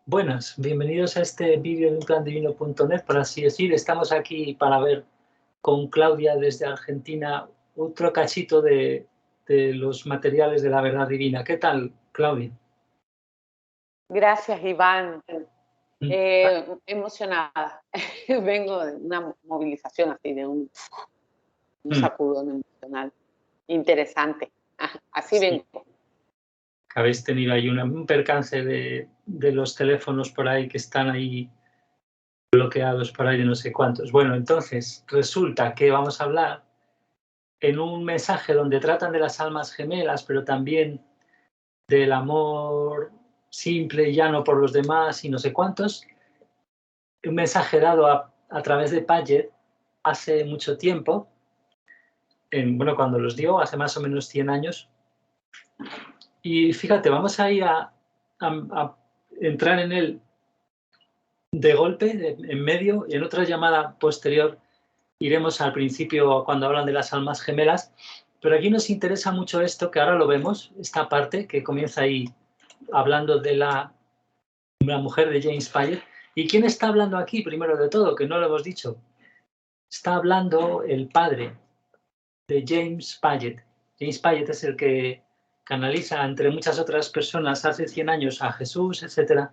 Buenas, bienvenidos a este vídeo de unplandivino.net. Por así decir, estamos aquí para ver con Claudia desde Argentina otro cachito de los materiales de la verdad divina. ¿Qué tal, Claudia? Gracias, Iván. Emocionada. Vengo de una movilización así, de un sacudón emocional interesante. Así Sí, vengo. que habéis tenido ahí un percance de los teléfonos por ahí que están ahí bloqueados por ahí de no sé cuántos. Bueno, entonces resulta que vamos a hablar en un mensaje donde tratan de las almas gemelas, pero también del amor simple y llano por los demás y no sé cuántos. Un mensaje dado a través de Paget hace mucho tiempo, bueno, cuando los dio, hace más o menos 100 años. Y fíjate, vamos a ir a entrar en él de golpe, en medio, y en otra llamada posterior iremos al principio cuando hablan de las almas gemelas. Pero aquí nos interesa mucho esto, que ahora lo vemos, esta parte que comienza ahí hablando de la mujer de James Paget. ¿Y quién está hablando aquí, primero de todo? Que no lo hemos dicho. Está hablando el padre de James Paget. James Paget es el que canaliza, entre muchas otras personas, hace 100 años a Jesús, etc.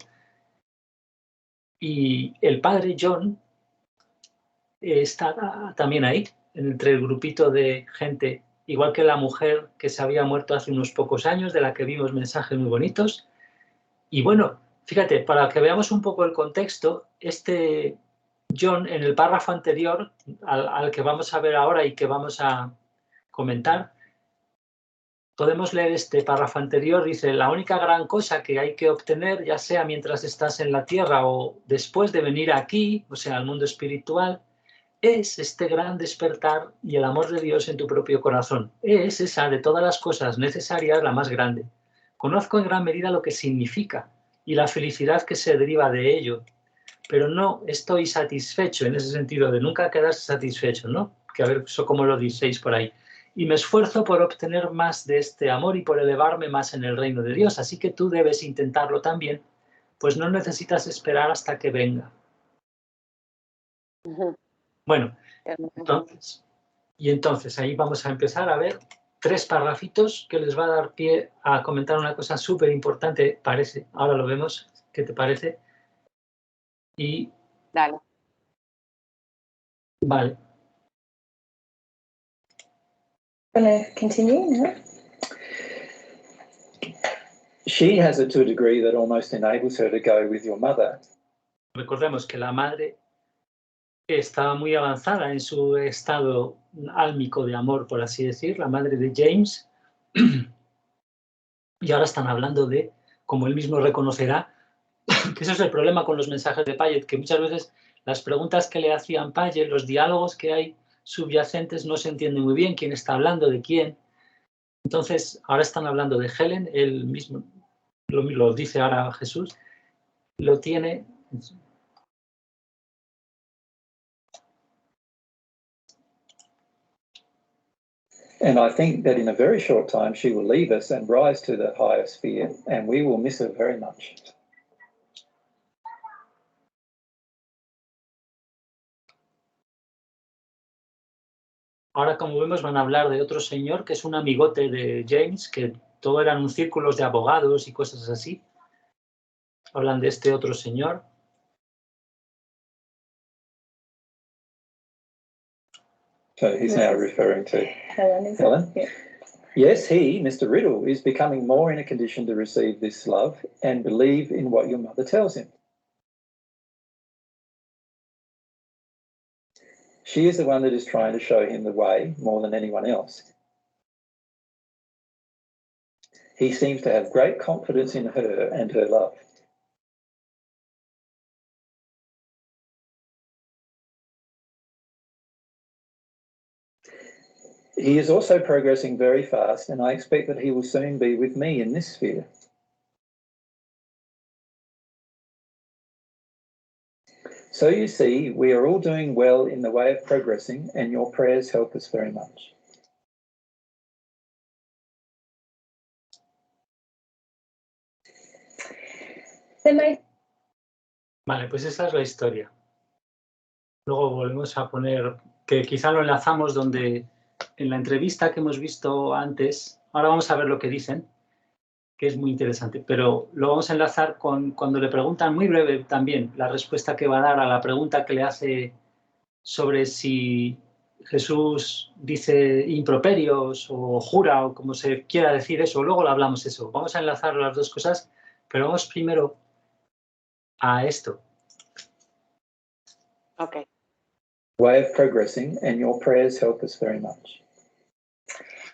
Y el padre John está también ahí, entre el grupito de gente, igual que la mujer que se había muerto hace unos pocos años, de la que vimos mensajes muy bonitos. Y bueno, fíjate, para que veamos un poco el contexto, este John, en el párrafo anterior al que vamos a ver ahora y que vamos a comentar, podemos leer este párrafo anterior. Dice: la única gran cosa que hay que obtener, ya sea mientras estás en la tierra o después de venir aquí, o sea, al mundo espiritual, es este gran despertar y el amor de Dios en tu propio corazón. Es esa de todas las cosas necesarias la más grande. Conozco en gran medida lo que significa y la felicidad que se deriva de ello, pero no estoy satisfecho en ese sentido de nunca quedarse satisfecho, ¿no? Que a ver eso cómo lo diréis por ahí. Y me esfuerzo por obtener más de este amor y por elevarme más en el reino de Dios. Así que tú debes intentarlo también, pues no necesitas esperar hasta que venga. Bueno, entonces ahí vamos a empezar a ver 3 parrafitos que les va a dar pie a comentar una cosa súper importante, parece. Ahora lo vemos. ¿Qué te parece? Y Dale. vale. Going to continue now. She has it to a degree that almost enables her to go with your mother. Recordemos que la madre estaba muy avanzada en su estado álmico de amor, por así decir, la madre de James. Y ahora están hablando de, como él mismo reconocerá, que eso es el problema con los mensajes de Paget, que muchas veces las preguntas que le hacían Paget, los diálogos que hay subyacentes, no se entiende muy bien quién está hablando de quién. Entonces, ahora están hablando de Helen, él mismo lo dice ahora Jesús, lo tiene. And I think that in a very short time she will leave us and rise to the higher sphere, and we will miss her very much. Ahora, como vemos, van a hablar de otro señor que es un amigote de James, que todo eran un círculos de abogados y cosas así. Hablan de este otro señor. So he's now referring to Helen. Helen. Yeah. Yes, he, Mr. Riddle, is becoming more in a condition to receive this love and believe in what your mother tells him. She is the one that is trying to show him the way more than anyone else. He seems to have great confidence in her and her love. He is also progressing very fast, and I expect that he will soon be with me in this sphere. So you see, we are all doing well in the way of progressing, and your prayers help us very much. Vale, pues esa es la historia. Luego volvemos a poner, que quizá lo enlazamos donde en la entrevista que hemos visto antes, ahora vamos a ver lo que dicen, que es muy interesante, pero lo vamos a enlazar con cuando le preguntan, muy breve también, la respuesta que va a dar a la pregunta que le hace sobre si Jesús dice improperios o jura o como se quiera decir eso, luego lo hablamos eso. Vamos a enlazar las dos cosas, pero vamos primero a esto. Ok. Way of progressing, and your prayers help us very much.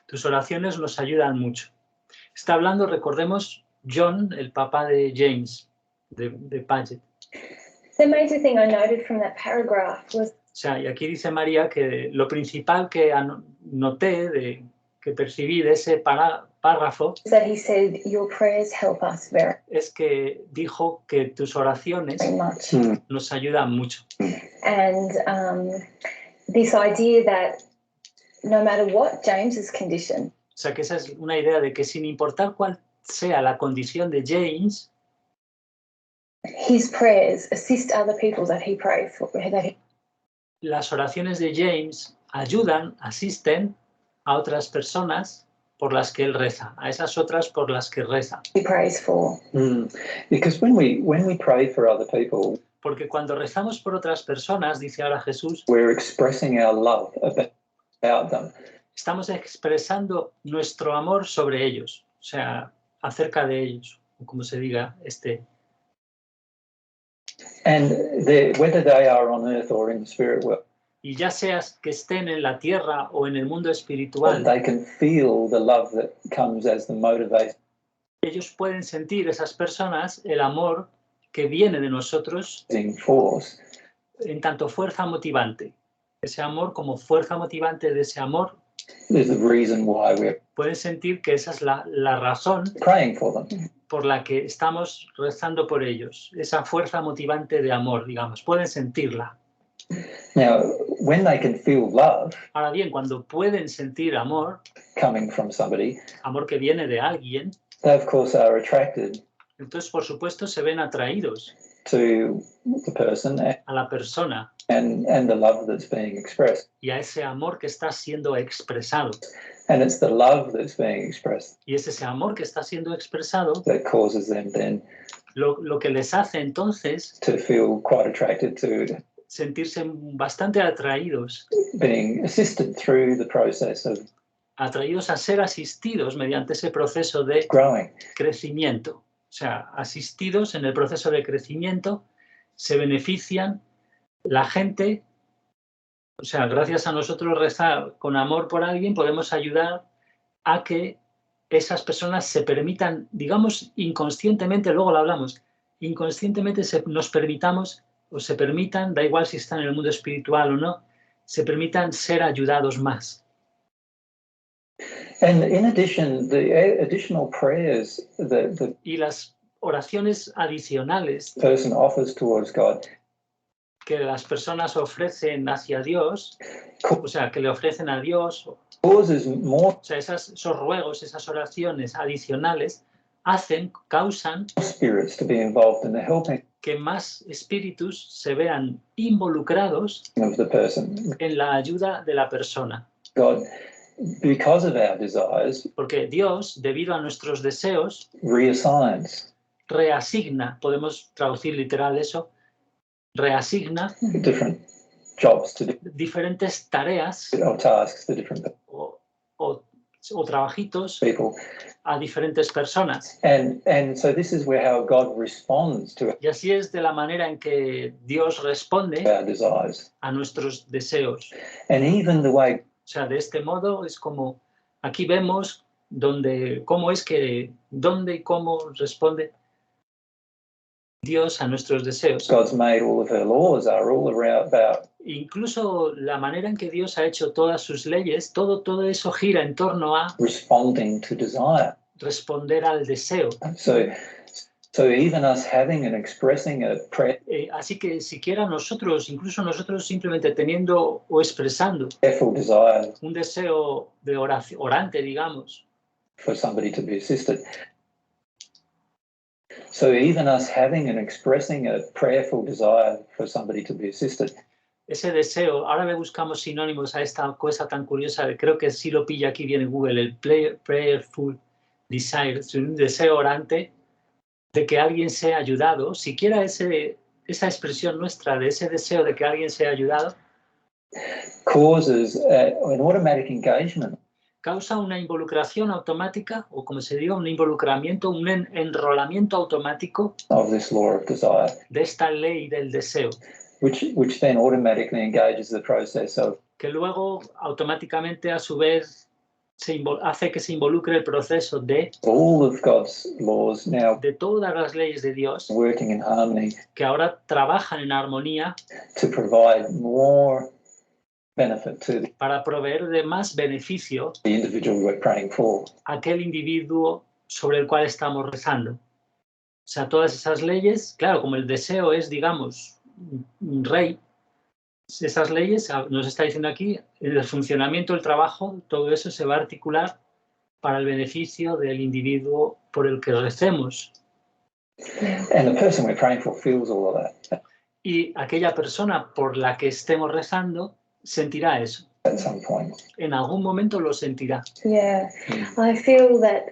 Tus oraciones nos ayudan mucho. Está hablando, recordemos, John, el papá de James, de Paget. The major thing I noted from that paragraph was O sea, y aquí dice María que lo principal que noté, que percibí de ese párrafo, that he said, your prayers help us very es que dijo que tus oraciones much. nos ayudan mucho. And this idea that no matter what James's condition, O sea, que esa es una idea de que sin importar cuál sea la condición de James, his prayers assist other people that he prays for, las oraciones de James ayudan, asisten a otras personas por las que él reza, a esas otras por las que reza. he prays for. Because when we pray for other people, Porque cuando rezamos por otras personas, dice ahora Jesús, we're expressing our love about them. estamos expresando nuestro amor sobre ellos, o sea, acerca de ellos, o como se diga, And whether they are on earth or in the spirit world, y ya seas que estén en la tierra o en el mundo well, espiritual, they can feel the love that comes as the motivation. ellos pueden sentir, esas personas, el amor que viene de nosotros Force. en tanto fuerza motivante. Ese amor como fuerza motivante de ese amor, There's a reason why we're pueden sentir que esa es la razón praying for them. por la que estamos rezando por ellos. Esa fuerza motivante de amor, digamos, pueden sentirla. Now, when they can feel love Ahora bien, cuando pueden sentir amor, coming from somebody, amor que viene de alguien, they of course are attracted entonces por supuesto se ven atraídos to the person a la persona and the love that's being expressed. y a ese amor que está siendo expresado. And it's the love that's being expressed Y es ese amor que está siendo expresado that causes them then lo que les hace entonces to feel quite attracted to sentirse bastante atraídos being assisted through the process of a ser asistidos mediante ese proceso de growing. crecimiento. O sea, asistidos en el proceso de crecimiento, se benefician la gente. O sea, gracias a nosotros rezar con amor por alguien, podemos ayudar a que esas personas se permitan, digamos, inconscientemente, luego lo hablamos, inconscientemente nos permitamos o se permitan, da igual si están en el mundo espiritual o no, se permitan ser ayudados más. And in addition, the additional prayers that the Y las oraciones adicionales person offers towards God que las personas ofrecen hacia Dios, o sea, que le ofrecen a Dios, causes more o sea, esos ruegos, esas oraciones adicionales, causan spirits to be involved in the helping que más espíritus se vean involucrados of the person. en la ayuda de la persona. God, because of our desires, Porque Dios, debido a nuestros deseos, reassigns reasigna, podemos traducir literal eso, reasigna different jobs to diferentes tareas or tasks to different o trabajitos people. a diferentes personas. And so this is where how God responds to Y así es de la manera en que Dios responde our desires. a nuestros deseos. And even the way O sea, de este modo es como, aquí vemos cómo y cómo responde Dios a nuestros deseos. God's made all of her laws are all around about Incluso la manera en que Dios ha hecho todas sus leyes, todo eso gira en torno a responding to desire. responder al deseo. So even us having and expressing a prayer, Así que siquiera incluso nosotros simplemente teniendo o expresando prayerful desire un deseo de orante, digamos, for somebody to be assisted, So even us having and expressing a prayerful desire for somebody to be assisted, Ese deseo, ahora le buscamos sinónimos a esta cosa tan curiosa, creo que sí lo pilla aquí bien en Google, el prayerful desire, es un deseo orante de que alguien sea ayudado, siquiera esa expresión nuestra de ese deseo de que alguien sea ayudado, causes an automatic engagement causa una involucración automática, o como se diga, un involucramiento, un enrolamiento automático of this law of desire, de esta ley del deseo, which then automatically engages the process of que luego automáticamente a su vez hace que se involucre el proceso all of God's laws now de todas las leyes de Dios working in harmony que ahora trabajan en armonía to provide more benefit to para proveer de más beneficio the individual we're praying for. a aquel individuo sobre el cual estamos rezando. O sea, todas esas leyes, claro, como el deseo es, digamos, un rey, esas leyes, nos está diciendo aquí, el funcionamiento, el trabajo, todo eso se va a articular para el beneficio del individuo por el que recemos. And the person we're praying for feels all of that Y aquella persona por la que estemos rezando sentirá eso. at some point. En algún momento lo sentirá. Yeah, I feel that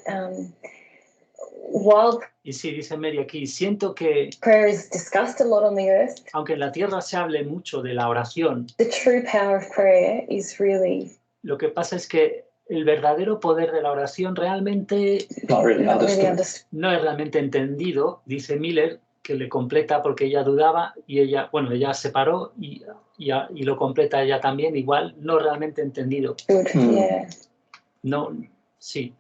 while Y sí, dice Mary aquí, siento que, prayer is discussed a lot on the earth, aunque en la tierra se hable mucho de la oración, the true power of prayer is really lo que pasa es que el verdadero poder de la oración realmente Not really not really understood. understood. no es realmente entendido, dice Miller, que le completa porque ella dudaba y ella se paró y lo completa ella también, igual, no realmente entendido. Yeah. No, sí,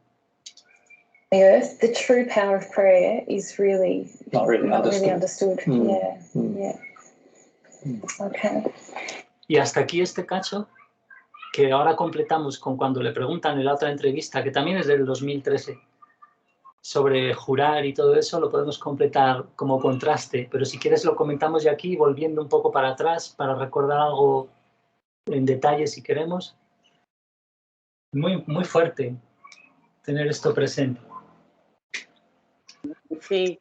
The earth, the true power of prayer is really Not really not really understood. understood. Mm. Yeah, Mm. yeah. Okay. y hasta aquí este cacho que ahora completamos con cuando le preguntan en la otra entrevista, que también es del 2013, sobre jurar y todo eso, lo podemos completar como contraste, pero si quieres lo comentamos ya aquí, volviendo un poco para atrás, para recordar algo en detalle si queremos. Muy, muy fuerte tener esto presente. Sí.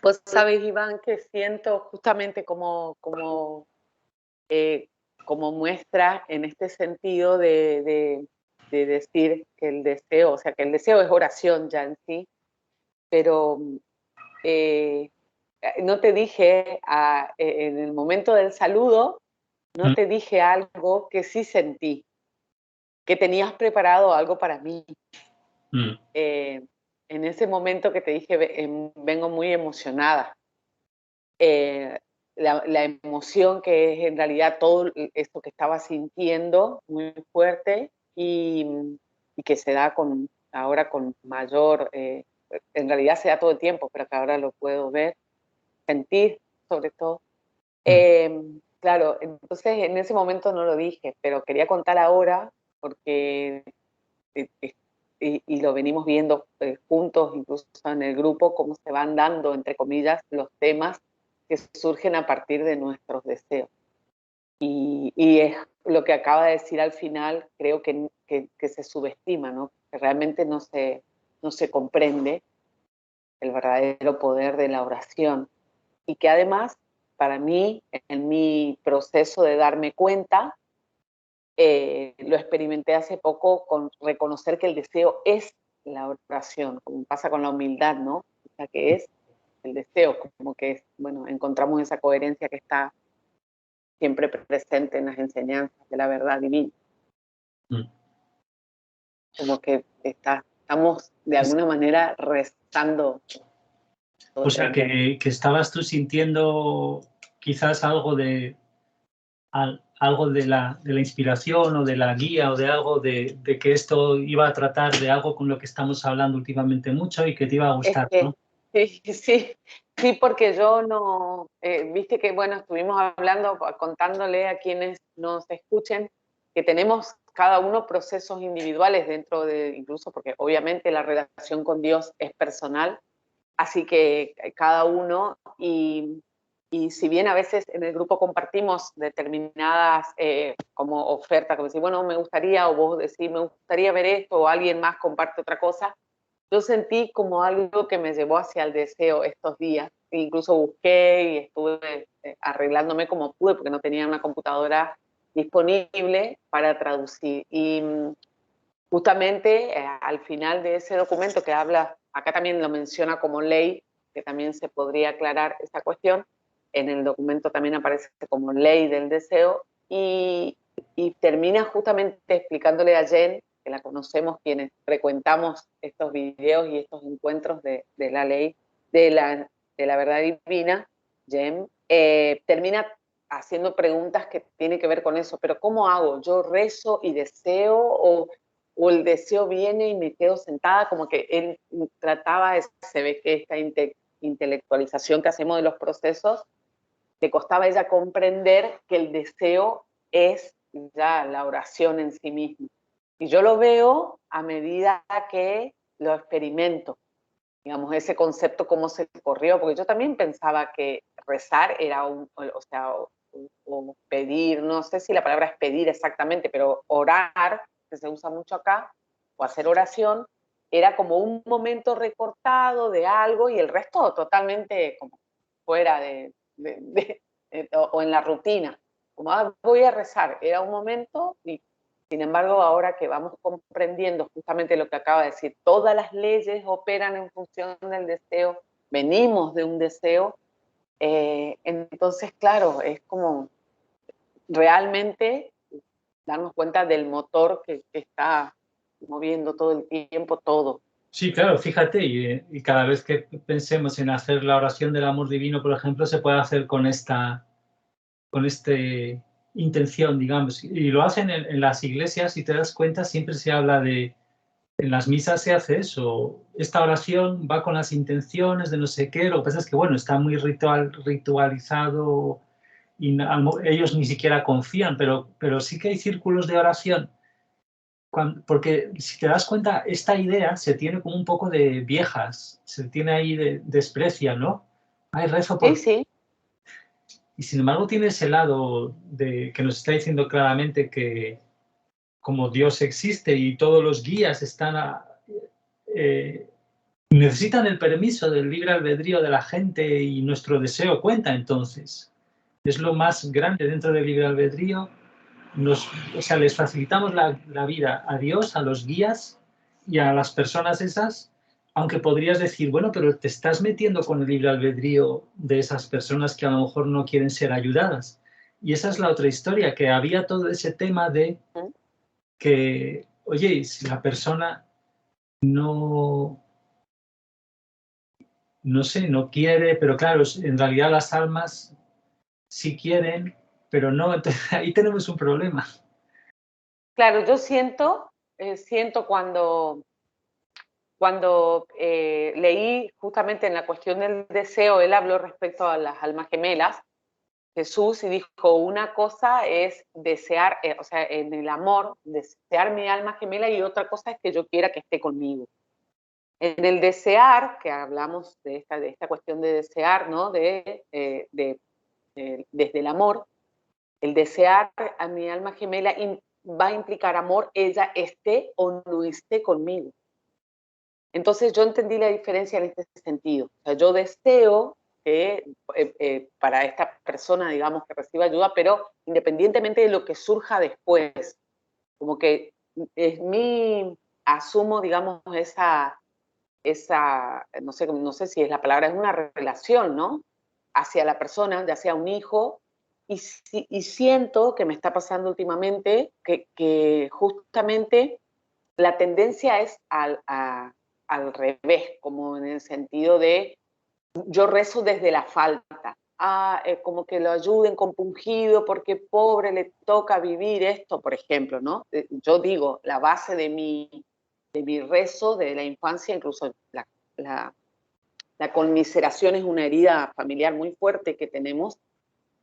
Pues sabes, Iván, que siento justamente como muestra en este sentido de decir que el deseo, o sea, que el deseo es oración ya en sí, pero no te dije en el momento del saludo, no te dije algo que sí sentí, que tenías preparado algo para mí. En ese momento que te dije, vengo muy emocionada. La emoción que es en realidad todo esto que estaba sintiendo muy fuerte y que se da ahora con mayor, en realidad se da todo el tiempo, pero que ahora lo puedo ver, sentir sobre todo. Claro, entonces en ese momento no lo dije, pero quería contar ahora porque y lo venimos viendo juntos, incluso en el grupo, cómo se van dando, entre comillas, los temas que surgen a partir de nuestros deseos. Y es lo que acaba de decir al final, creo que se subestima, ¿no? Que realmente no se comprende el verdadero poder de la oración. Y que además, para mí, en mi proceso de darme cuenta, lo experimenté hace poco con reconocer que el deseo es la oración, como pasa con la humildad, ¿no? O sea, que es el deseo, como que es, bueno, encontramos esa coherencia que está siempre presente en las enseñanzas de la verdad divina. Como que estamos de alguna manera rezando. O sea, que estabas tú sintiendo quizás algo de la inspiración o de la guía o de algo de que esto iba a tratar de algo con lo que estamos hablando últimamente mucho y que te iba a gustar, ¿no? Sí, porque yo no, viste que, bueno, estuvimos hablando, contándole a quienes nos escuchen, que tenemos cada uno procesos individuales dentro de, incluso porque obviamente la relación con Dios es personal, así que cada uno, y si bien a veces en el grupo compartimos determinadas como ofertas, como decir, bueno, me gustaría, o vos decís, me gustaría ver esto, o alguien más comparte otra cosa, yo sentí como algo que me llevó hacia el deseo estos días. Incluso busqué y estuve arreglándome como pude porque no tenía una computadora disponible para traducir. Y justamente al final de ese documento que habla, acá también lo menciona como ley, que también se podría aclarar esa cuestión, en el documento también aparece como ley del deseo, y termina justamente explicándole a Jen, que la conocemos quienes frecuentamos estos videos y estos encuentros de la ley, de la verdad divina, Jen, termina haciendo preguntas que tienen que ver con eso, pero ¿cómo hago? ¿Yo rezo y deseo o el deseo viene y me quedo sentada? Como que él trataba, se ve que esta intelectualización que hacemos de los procesos, le costaba a ella comprender que el deseo es ya la oración en sí misma. Y yo lo veo a medida que lo experimento, digamos, ese concepto cómo se corrió, porque yo también pensaba que rezar era o pedir, no sé si la palabra es pedir exactamente, pero orar, que se usa mucho acá, o hacer oración, era como un momento recortado de algo y el resto totalmente como fuera o en la rutina. Como, voy a rezar, era un momento y sin embargo, ahora que vamos comprendiendo justamente lo que acaba de decir, todas las leyes operan en función del deseo, venimos de un deseo, entonces, claro, es como realmente darnos cuenta del motor que está moviendo todo el tiempo todo. Sí, claro, fíjate, y cada vez que pensemos en hacer la oración del amor divino, por ejemplo, se puede hacer con esta intención, digamos, y lo hacen en las iglesias, si te das cuenta, siempre se habla de, en las misas se hace eso, esta oración va con las intenciones de no sé qué, lo que pasa es que, bueno, está muy ritualizado y ellos ni siquiera confían, pero sí que hay círculos de oración, porque si te das cuenta, esta idea se tiene como un poco de viejas, se tiene ahí de desprecia, ¿no? Hay rezo por... Sí. Y sin embargo tiene ese lado de que nos está diciendo claramente que como Dios existe y todos los guías están necesitan el permiso del libre albedrío de la gente y nuestro deseo cuenta entonces. Es lo más grande dentro del libre albedrío. O sea, les facilitamos la vida a Dios, a los guías y a las personas esas, aunque podrías decir, bueno, pero te estás metiendo con el libre albedrío de esas personas que a lo mejor no quieren ser ayudadas. Y esa es la otra historia, que había todo ese tema de que, oye, si la persona no sé, no quiere, pero claro, en realidad las almas sí quieren, pero no, entonces ahí tenemos un problema. Claro, yo siento cuando leí justamente en la cuestión del deseo, él habló respecto a las almas gemelas, Jesús, y dijo, una cosa es desear, o sea, en el amor, desear mi alma gemela, y otra cosa es que yo quiera que esté conmigo. En el desear, que hablamos de esta cuestión de desear, ¿no? Desde el amor, el desear a mi alma gemela va a implicar amor, ella esté o no esté conmigo. Entonces yo entendí la diferencia en este sentido. O sea, yo deseo que para esta persona, digamos, que reciba ayuda, pero independientemente de lo que surja después, como que es asumo, digamos, no sé si es la palabra, es una relación, ¿no? Hacia la persona, ya sea un hijo, y siento que me está pasando últimamente que justamente la tendencia es al revés, como en el sentido de yo rezo desde la falta. Como que lo ayuden compungido porque pobre le toca vivir esto, por ejemplo, ¿no? Yo digo, la base de mi rezo de la infancia, incluso la conmiseración es una herida familiar muy fuerte que tenemos,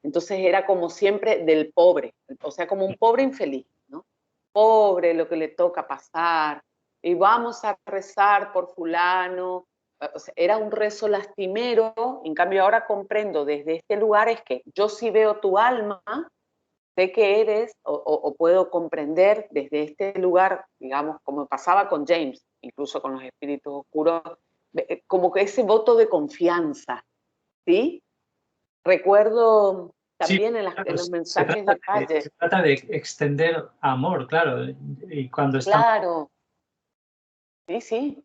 entonces era como siempre del pobre, o sea, como un pobre infeliz, ¿no? Pobre lo que le toca pasar, y vamos a rezar por fulano, o sea, era un rezo lastimero. En cambio ahora comprendo desde este lugar es que yo sí veo tu alma sé que eres, o puedo comprender desde este lugar, digamos, como pasaba con James, incluso con los espíritus oscuros, como que ese voto de confianza, ¿sí? Recuerdo también Sí, en claro, los mensajes de Paget. se trata de extender amor, claro, y cuando estamos... Claro, sí,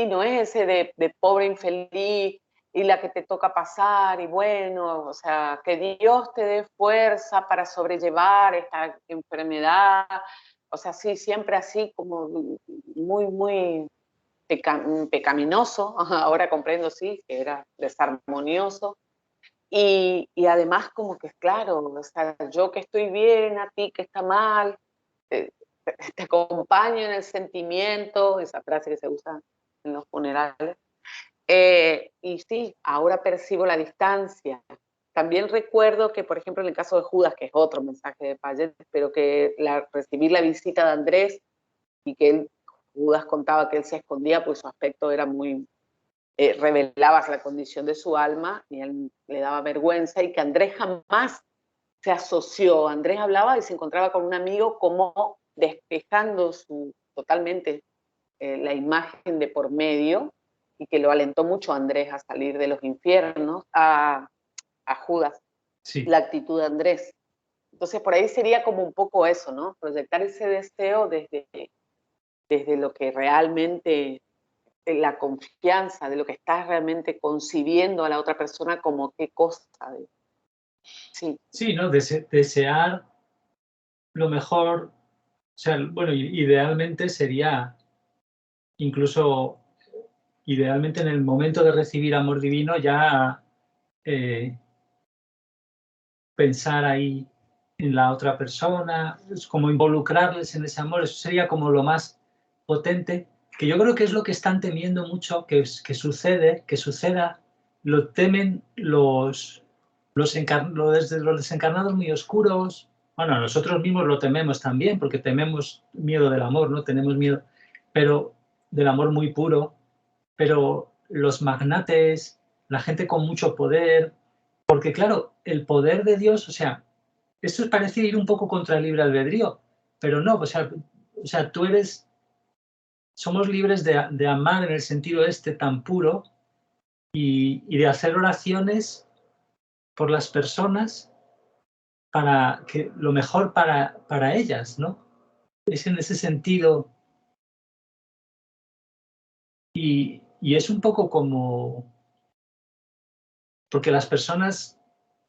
no es ese de pobre infeliz y la que te toca pasar y bueno, o sea, que Dios te dé fuerza para sobrellevar esta enfermedad, o sea, sí, siempre así como muy pecaminoso, ahora comprendo, sí, que era desarmonioso, y además como que, claro, o sea, yo que estoy bien, a ti que está mal, te, te acompaño en el sentimiento, esa frase que se usa en los funerales. Y sí, ahora percibo la distancia. También recuerdo que, por ejemplo, en el caso de Judas, que es otro mensaje de Paget, pero que recibir la visita de Andrés y que Judas contaba que él se escondía, pues su aspecto era muy... revelaba la condición de su alma y él le daba vergüenza y que Andrés jamás se asoció. Andrés hablaba y se encontraba con un amigo como despejando totalmente la imagen de por medio y que lo alentó mucho a Andrés a salir de los infiernos, a Judas, Sí. la actitud de Andrés. Entonces por ahí sería como un poco eso, ¿no? Proyectar ese deseo desde lo que realmente, la confianza, de lo que estás realmente concibiendo a la otra persona como qué cosa. Sí. Sí, ¿no? Desear lo mejor, o sea, bueno, idealmente sería incluso, idealmente en el momento de recibir amor divino ya pensar ahí en la otra persona, es como involucrarles en ese amor, eso sería como lo más potente, que yo creo que es lo que están temiendo mucho que suceda, lo temen desde los desencarnados muy oscuros. Bueno, nosotros mismos lo tememos también, porque tememos miedo del amor, ¿no? Tenemos miedo, pero del amor muy puro, pero los magnates, la gente con mucho poder, porque claro, el poder de Dios, o sea, esto parece ir un poco contra el libre albedrío, pero no, o sea somos libres de amar en el sentido este tan puro y de hacer oraciones por las personas para que lo mejor para ellas, ¿no? Es en ese sentido y es un poco como, porque las personas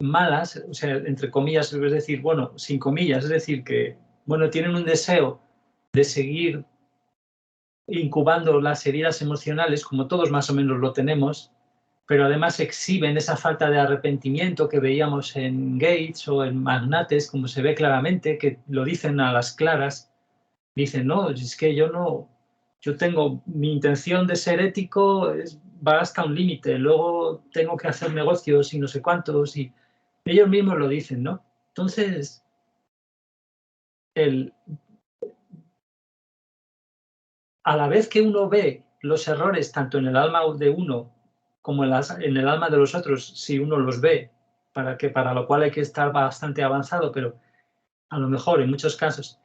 malas, o sea, entre comillas, es decir, bueno, sin comillas, es decir, que, bueno, tienen un deseo de seguir incubando las heridas emocionales, como todos más o menos lo tenemos, pero además exhiben esa falta de arrepentimiento que veíamos en Gates o en Magnates, como se ve claramente, que lo dicen a las claras, dicen, no, es que yo tengo, mi intención de ser ético va hasta un límite, luego tengo que hacer negocios y no sé cuántos, y ellos mismos lo dicen, ¿no? Entonces, a la vez que uno ve los errores tanto en el alma de uno como en el alma de los otros, si uno los ve, para lo cual hay que estar bastante avanzado, pero a lo mejor en muchos casos,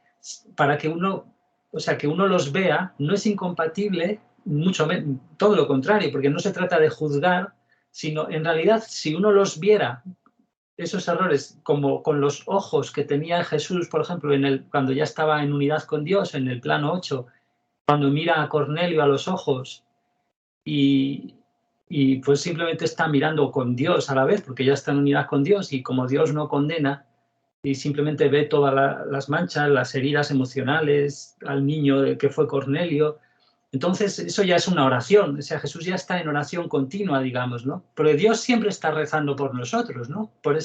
para que uno, o sea, que uno los vea, no es incompatible, mucho menos, todo lo contrario, porque no se trata de juzgar, sino en realidad si uno los viera, esos errores, como con los ojos que tenía Jesús, por ejemplo, cuando ya estaba en unidad con Dios, en el plano 8, cuando mira a Cornelio a los ojos y, y pues simplemente está mirando con Dios a la vez, porque ya está en unidad con Dios y como Dios no condena y simplemente ve todas las manchas, las heridas emocionales al niño que fue Cornelio, entonces eso ya es una oración, o sea, Jesús ya está en oración continua, digamos, ¿no? Pero Dios siempre está rezando por nosotros, ¿no? Por en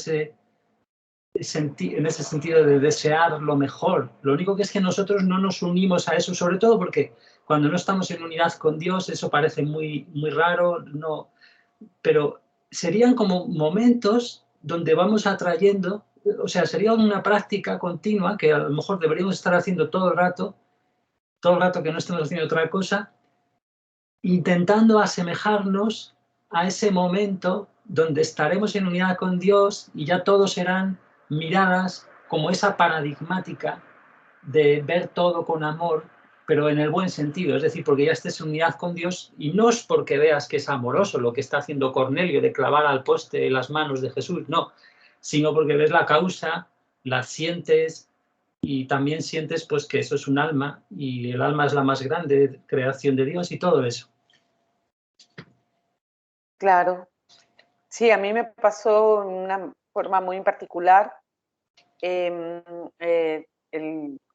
ese sentido de desear lo mejor. Lo único que es que nosotros no nos unimos a eso, sobre todo porque cuando no estamos en unidad con Dios, eso parece muy, muy raro, no, pero serían como momentos donde vamos atrayendo, o sea, sería una práctica continua que a lo mejor deberíamos estar haciendo todo el rato que no estemos haciendo otra cosa, intentando asemejarnos a ese momento donde estaremos en unidad con Dios y ya todos serán miradas como esa paradigmática de ver todo con amor, pero en el buen sentido, es decir, porque ya estés en unidad con Dios y no es porque veas que es amoroso lo que está haciendo Cornelio de clavar al poste las manos de Jesús, no, sino porque ves la causa, la sientes y también sientes pues que eso es un alma y el alma es la más grande creación de Dios y todo eso. Claro. Sí, a mí me pasó de una forma muy particular. El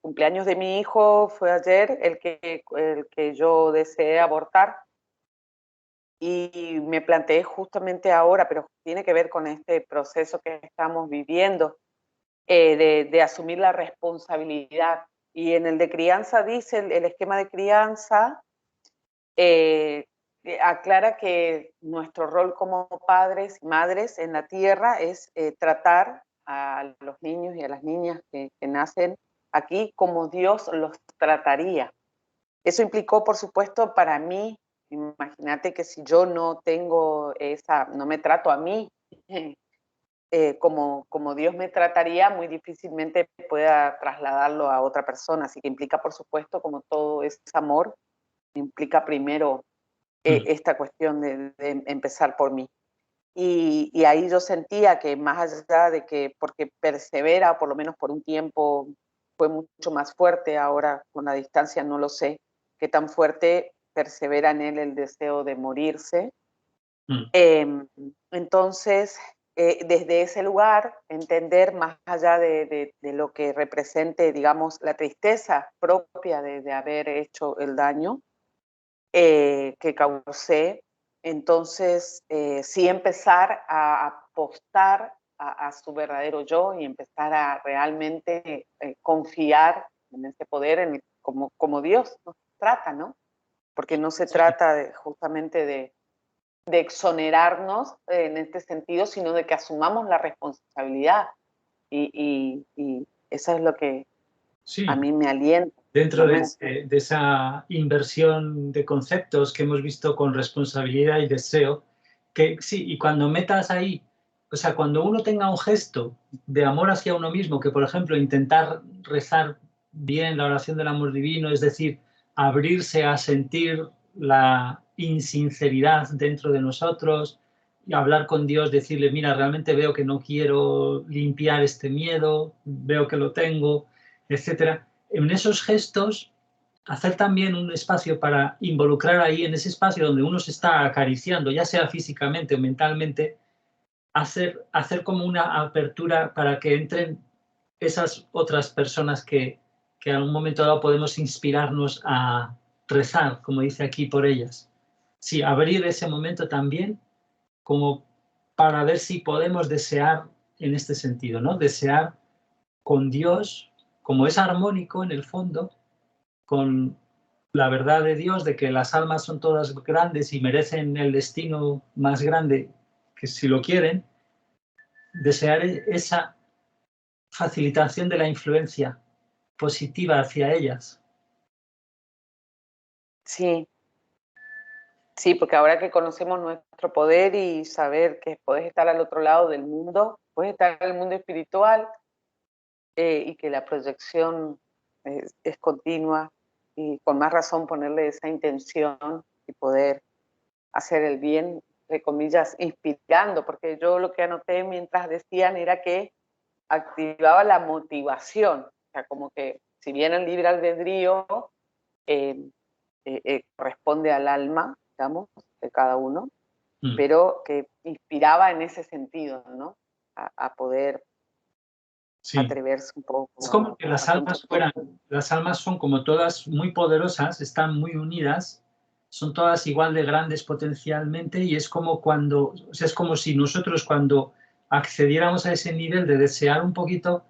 cumpleaños de mi hijo fue ayer, el que yo deseé abortar, y me planteé justamente ahora, pero tiene que ver con este proceso que estamos viviendo, de asumir la responsabilidad. Y en el de crianza dice, el esquema de crianza aclara que nuestro rol como padres y madres en la tierra es tratar a los niños y a las niñas que nacen aquí como Dios los trataría. Eso implicó, por supuesto, para mí, imagínate que si yo no tengo no me trato a mí como Dios me trataría, muy difícilmente pueda trasladarlo a otra persona. Así que implica, por supuesto, como todo es amor, implica primero esta cuestión de empezar por mí. Y ahí yo sentía que más allá de que, porque persevera, por lo menos por un tiempo, fue mucho más fuerte, ahora con la distancia no lo sé, qué tan fuerte persevera en él el deseo de morirse. Entonces, desde ese lugar, entender más allá de lo que represente, digamos, la tristeza propia de haber hecho el daño que causé, entonces sí empezar a apostar a su verdadero yo y empezar a realmente confiar en ese poder, como Dios nos trata, ¿no? Porque no se trata justamente de exonerarnos en este sentido, sino de que asumamos la responsabilidad. Y eso es lo que a mí me alienta. Dentro de esa inversión de conceptos que hemos visto con responsabilidad y deseo, que sí, y cuando metas ahí, o sea, cuando uno tenga un gesto de amor hacia uno mismo, que por ejemplo intentar rezar bien la oración del amor divino, es decir, abrirse a sentir la insinceridad dentro de nosotros y hablar con Dios, decirle, mira, realmente veo que no quiero limpiar este miedo, veo que lo tengo, etcétera. En esos gestos, hacer también un espacio para involucrar ahí, en ese espacio donde uno se está acariciando, ya sea físicamente o mentalmente, hacer como una apertura para que entren esas otras personas que en un momento dado podemos inspirarnos a rezar, como dice aquí, por ellas. Sí, abrir ese momento también como para ver si podemos desear en este sentido, ¿no? Desear con Dios, como es armónico en el fondo, con la verdad de Dios de que las almas son todas grandes y merecen el destino más grande que si lo quieren, desear esa facilitación de la influencia positiva hacia ellas. Sí, sí, porque ahora que conocemos nuestro poder y saber que podés estar al otro lado del mundo, puedes estar en el mundo espiritual y que la proyección es continua y con más razón ponerle esa intención y poder hacer el bien, entre comillas, inspirando, porque yo lo que anoté mientras decían era que activaba la motivación, o sea, como que si bien el libre albedrío corresponde al alma, digamos, de cada uno, pero que inspiraba en ese sentido, ¿no? A poder atreverse un poco. Es como que las almas son como todas muy poderosas, están muy unidas, son todas igual de grandes potencialmente y es como cuando, o sea, es como si nosotros cuando accediéramos a ese nivel de desear un poquito,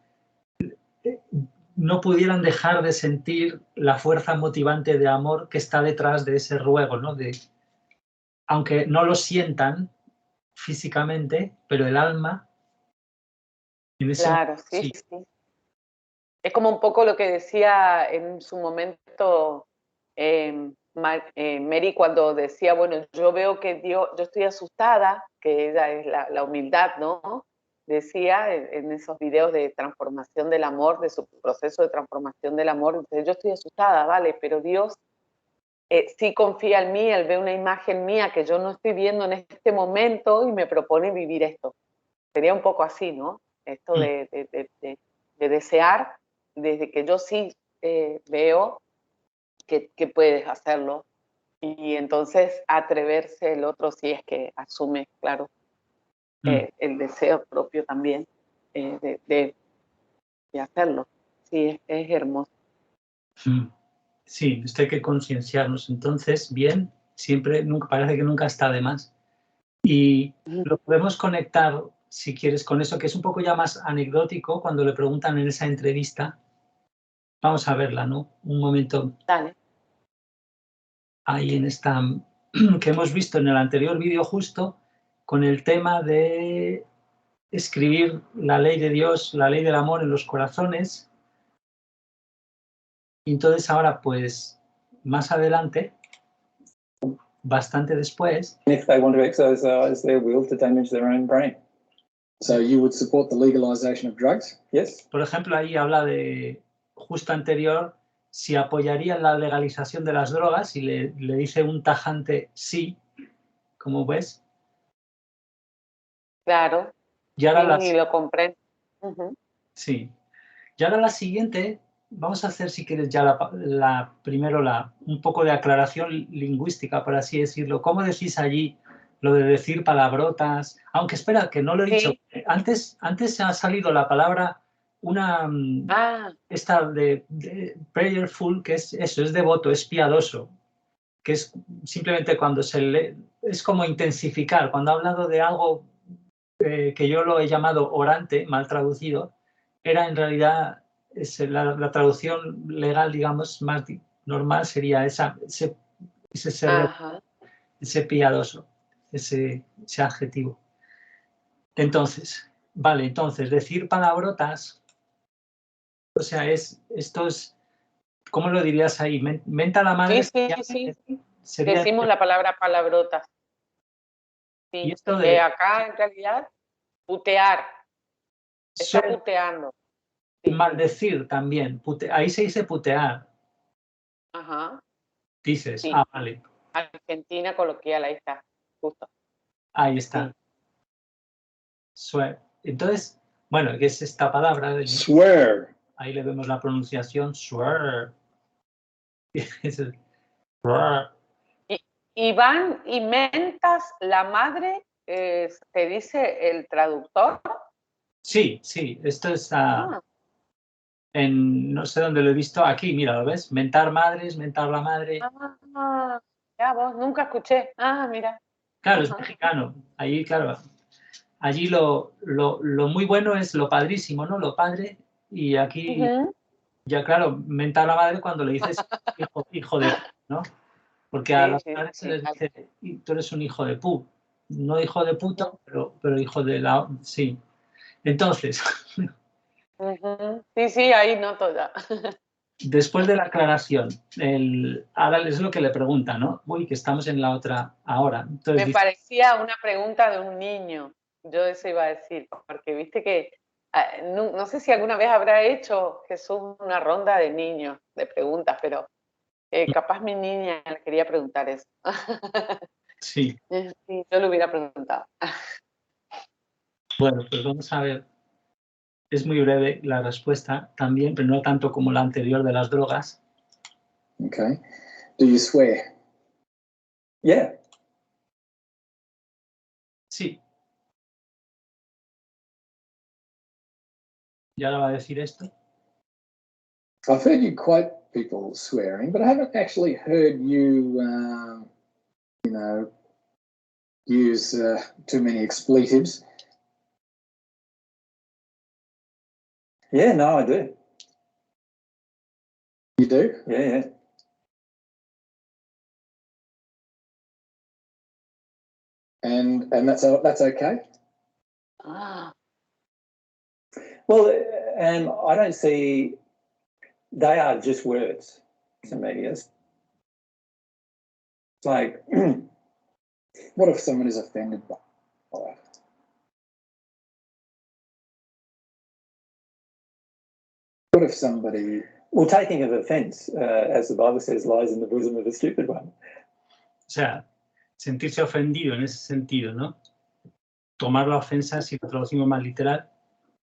no pudieran dejar de sentir la fuerza motivante de amor que está detrás de ese ruego, ¿no? Aunque no lo sientan físicamente, pero el alma en ese claro, sí, sí. Es como un poco lo que decía en su momento Mary cuando decía, bueno, yo veo que Dios, yo estoy asustada, que ella es la humildad, ¿no? decía en esos videos de transformación del amor, de su proceso de transformación del amor, dice, yo estoy asustada, vale, pero Dios sí confía en mí, Él ve una imagen mía que yo no estoy viendo en este momento y me propone vivir esto. Sería un poco así, ¿no? Esto de desear, desde que yo sí veo que puedes hacerlo, y entonces atreverse el otro si es que asume, claro, el deseo propio también de hacerlo. Sí, es hermoso. Sí, esto hay que concienciarnos. Entonces, bien, siempre, parece que nunca está de más. Y lo podemos conectar, si quieres, con eso, que es un poco ya más anecdótico, cuando le preguntan en esa entrevista. Vamos a verla, ¿no? Un momento. Dale. Ahí en esta, que hemos visto en el anterior vídeo justo, con el tema de escribir la ley de Dios, la ley del amor en los corazones. Y entonces ahora, pues, más adelante, bastante después. If they want to exercise their will to damage their own brain. So you would support the legalization of drugs? Yes. Por ejemplo, ahí habla de, justo anterior, si apoyarían la legalización de las drogas y le dice un tajante sí, como ves. Claro. Y ahora sí, lo comprendo. Sí. Y ahora la siguiente, vamos a hacer, si quieres, ya primero un poco de aclaración lingüística, por así decirlo. ¿Cómo decís allí lo de decir palabrotas? Aunque espera, que no lo he dicho. Antes ha salido la palabra, esta de prayerful, que es eso, es devoto, es piadoso, que es simplemente cuando se lee, es como intensificar. Cuando ha hablado de algo que yo lo he llamado orante, mal traducido, era en realidad la traducción legal, digamos, más normal sería ese ser, ese piadoso, ese adjetivo. Entonces, vale, entonces, decir palabrotas, o sea, esto es, ¿cómo lo dirías ahí? Menta la madre. Sí. Decimos la palabra palabrotas. Sí, y esto de acá en realidad, putear. Está puteando. Sí. Maldecir también. Ahí se dice putear. Ajá. Dices, sí. Vale. Argentina coloquial, ahí está, justo. Ahí está. Sí. Swear. Entonces, bueno, ¿qué es esta palabra? Swear. Ahí le vemos la pronunciación, swear. Iván y mentas la madre, ¿te dice el traductor? Sí, esto es no sé dónde lo he visto, aquí, mira, ¿lo ves? Mentar madres, mentar la madre. Ya vos, nunca escuché. Mira. Claro, es mexicano. Ahí, claro, allí lo muy bueno es lo padrísimo, ¿no? Lo padre, y aquí, ya claro, mentar la madre cuando le dices hijo de, ¿no? Porque a los padres se les dice, tú eres un hijo de pu. No hijo de puto, pero hijo de la... Sí. Entonces... Sí, ahí noto ya. Después de la aclaración, ahora es lo que le pregunta, ¿no? Uy, que estamos en la otra ahora. Entonces, me parecía una pregunta de un niño. Yo eso iba a decir, porque viste que no sé si alguna vez habrá hecho Jesús una ronda de niños, de preguntas, pero capaz mi niña le quería preguntar eso. Sí. Sí, yo le hubiera preguntado. Bueno, pues vamos a ver. Es muy breve la respuesta también, pero no tanto como la anterior de las drogas. Okay. Do you swear? Yeah. Sí. ¿Y ahora va a decir esto? I've heard you quote people swearing, but I haven't actually heard you, use too many expletives. Yeah, no, I do. You do? Yeah. And that's okay? Well, and I don't see, they are just words to me. It's like, what if someone is offended by it? What if somebody... Well, taking of offence, as the Bible says, lies in the bosom of a stupid one. O sea, sentirse ofendido en ese sentido, ¿no? Tomar la ofensa, si lo traducimos más literal.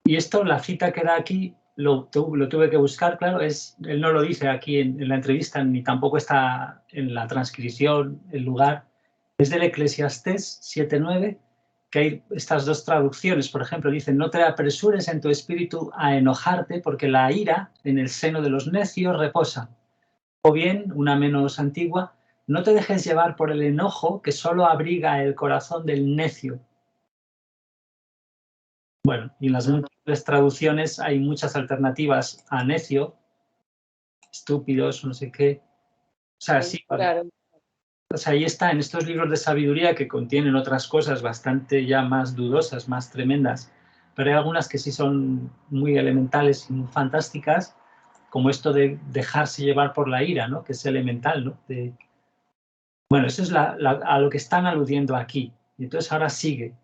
Y esto, la cita que da aquí, lo tuve que buscar, claro, él no lo dice aquí en la entrevista, ni tampoco está en la transcripción, el lugar. Es del Eclesiastés 7:9, que hay estas dos traducciones. Por ejemplo, dicen, no te apresures en tu espíritu a enojarte, porque la ira en el seno de los necios reposa. O bien, una menos antigua, no te dejes llevar por el enojo que solo abriga el corazón del necio. Bueno, y en las múltiples traducciones hay muchas alternativas a necio, estúpidos, no sé qué. O sea, sí, Claro. o sea, ahí está, en estos libros de sabiduría que contienen otras cosas bastante ya más dudosas, más tremendas, pero hay algunas que sí son muy elementales y muy fantásticas, como esto de dejarse llevar por la ira, ¿no? Que es elemental, ¿no? Bueno, eso es a lo que están aludiendo aquí. Y entonces ahora sigue,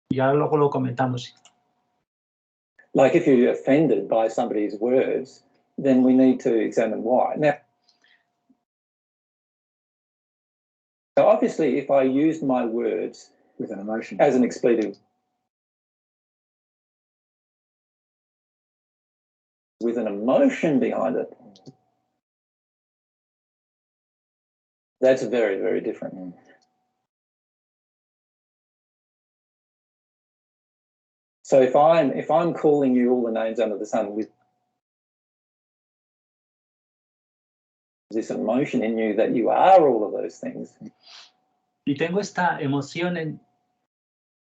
y ahora luego lo comentamos. Like if you're offended by somebody's words, then we need to examine why. Now, so obviously, if I used my words with an emotion. as an expletive, with an emotion behind it, that's very, very different. So if I'm calling you all the names under the sun with this emotion in you that you are all of those things. Y tengo esta emoción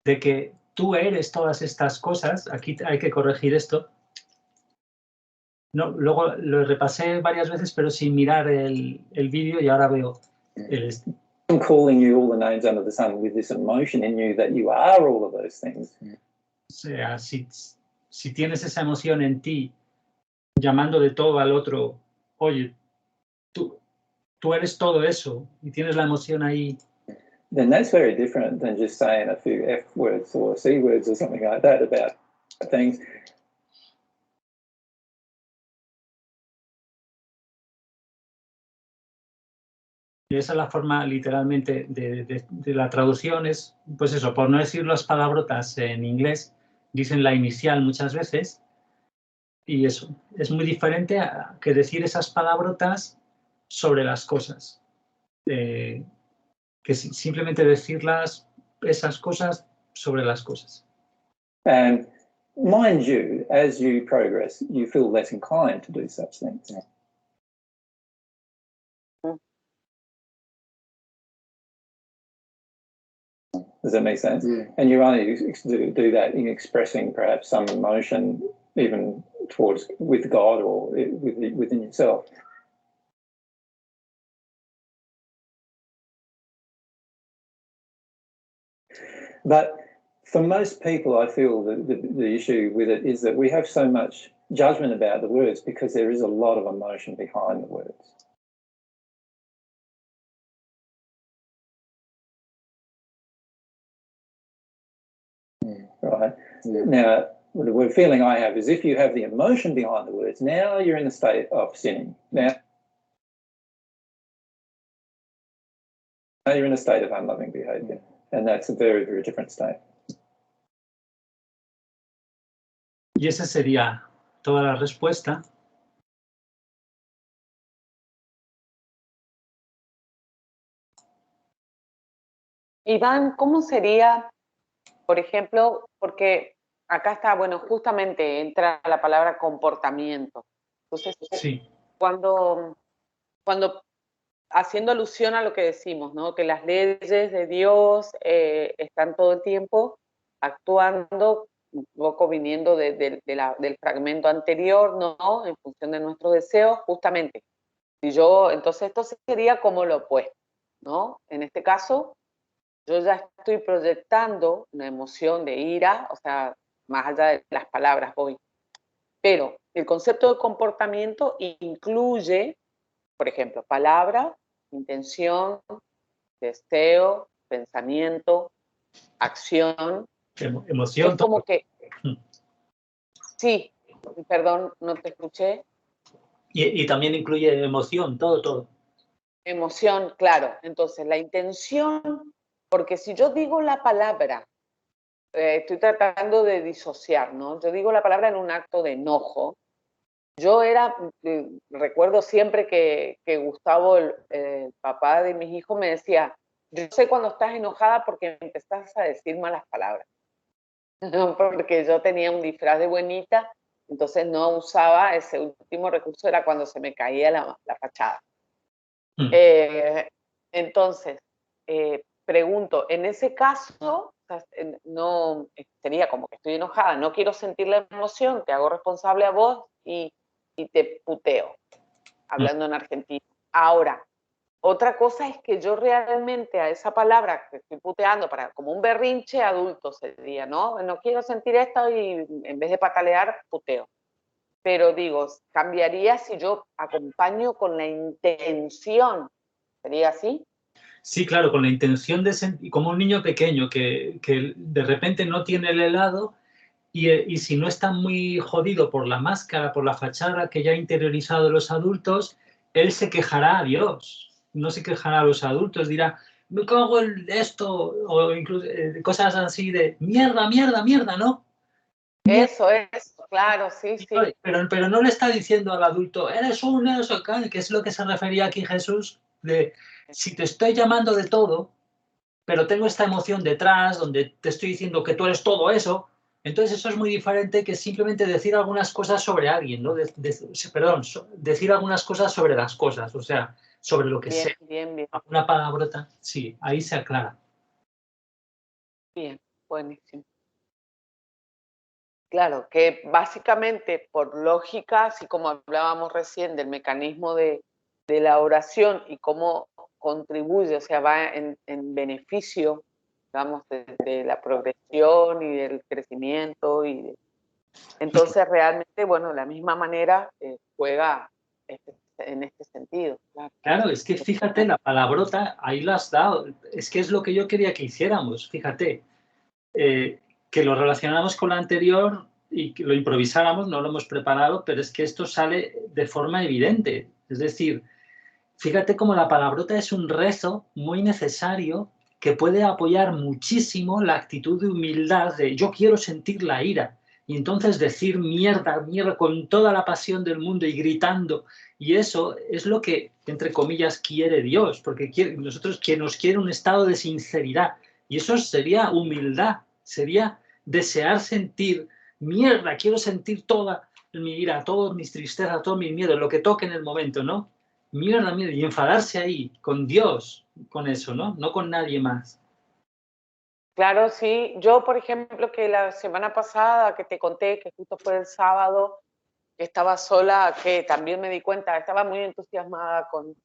de que tú eres todas estas cosas. Aquí hay que corregir esto. No, luego lo repasé varias veces, pero sin mirar el vídeo, y ahora veo I'm calling you all the names under the sun with this emotion in you that you are all of those things. O sea, si tienes esa emoción en ti, llamando de todo al otro, oye, tú eres todo eso, y tienes la emoción ahí. Then that's very different than just saying a few F words or C words or something like that about things. Y esa es la forma literalmente de la traducción, es, pues eso, por no decir las palabrotas en inglés, dicen la inicial muchas veces, y eso es muy diferente que decir esas palabrotas sobre las cosas. Que simplemente decirlas, esas cosas, sobre las cosas. And mind you, as you progress, you feel less inclined to do such things. Does that make sense? Yeah. And you only do that in expressing perhaps some emotion, even towards with God or within yourself. But for most people, I feel that the issue with it is that we have so much judgment about the words because there is a lot of emotion behind the words. Right? Yeah. Now, the feeling I have is if you have the emotion behind the words, now you're in a state of sinning. Now you're in a state of unloving behaviour, and that's a very, very different state. Y esa sería toda la respuesta. Iván, ¿cómo sería, por ejemplo, porque acá está, bueno, justamente entra la palabra comportamiento. Entonces, Sí. cuando haciendo alusión a lo que decimos, ¿no? Que las leyes de Dios están todo el tiempo actuando, un poco viniendo del fragmento anterior, ¿no? En función de nuestros deseos, justamente. Entonces esto sería como lo opuesto, ¿no? En este caso, yo ya estoy proyectando una emoción de ira, o sea, más allá de las palabras voy. Pero el concepto de comportamiento incluye, por ejemplo, palabra, intención, deseo, pensamiento, acción. Emoción. Es como que, sí, Perdón, no te escuché. Y también incluye emoción, todo, todo. Emoción, claro. Entonces, la intención, porque si yo digo la palabra, estoy tratando de disociar, ¿no? Yo digo la palabra en un acto de enojo. Yo recuerdo siempre que Gustavo, el papá de mis hijos, me decía, yo sé cuando estás enojada porque empezás a decir malas palabras. Porque yo tenía un disfraz de buenita, entonces no usaba ese último recurso, era cuando se me caía la fachada. Entonces, pregunto, en ese caso, no sería como que estoy enojada, no quiero sentir la emoción, te hago responsable a vos y te puteo, hablando en argentino. Ahora, otra cosa es que yo realmente a esa palabra que estoy puteando, como un berrinche adulto sería, ¿no? No quiero sentir esto y en vez de patalear, puteo. Pero digo, cambiaría si yo acompaño con la intención. ¿Sería así? Sí, claro, con la intención de sentir, como un niño pequeño que de repente no tiene el helado y si no está muy jodido por la máscara, por la fachada que ya ha interiorizado los adultos, él se quejará a Dios, no se quejará a los adultos, dirá, me cago en esto, o incluso cosas así de mierda, mierda, mierda, ¿no? Mierda. Eso, claro, sí, sí. Pero no le está diciendo al adulto, eres un eso, que es lo que se refería aquí Jesús, de si te estoy llamando de todo, pero tengo esta emoción detrás donde te estoy diciendo que tú eres todo eso, entonces eso es muy diferente que simplemente decir algunas cosas sobre alguien, ¿no? Decir algunas cosas sobre las cosas, o sea, sobre lo que Bien, sea. bien, bien. Una palabrota, sí, ahí se aclara. Bien, buenísimo. Claro, que básicamente por lógica, así como hablábamos recién del mecanismo de la oración y cómo contribuye, o sea, va en beneficio, digamos, de la progresión y del crecimiento. Entonces, realmente, bueno, de la misma manera juega en este sentido. Claro. Claro, es que fíjate, la palabrota, ahí la has dado, es que es lo que yo quería que hiciéramos, fíjate. Que lo relacionamos con lo anterior y que lo improvisáramos, no lo hemos preparado, pero es que esto sale de forma evidente. Es decir, fíjate cómo la palabrota es un rezo muy necesario que puede apoyar muchísimo la actitud de humildad de yo quiero sentir la ira y entonces decir mierda, mierda con toda la pasión del mundo y gritando. Y eso es lo que, entre comillas, quiere Dios, porque nosotros nos quiere un estado de sinceridad. Y eso sería humildad, sería desear sentir mierda, quiero sentir toda mi ira, todas mis tristezas, todo mi miedo, lo que toque en el momento, ¿no? Mierda, mierda, y enfadarse ahí, con Dios, con eso, ¿no? No con nadie más. Claro, sí. Yo, por ejemplo, que la semana pasada que te conté, que justo fue el sábado, que estaba sola, que también me di cuenta, estaba muy entusiasmada con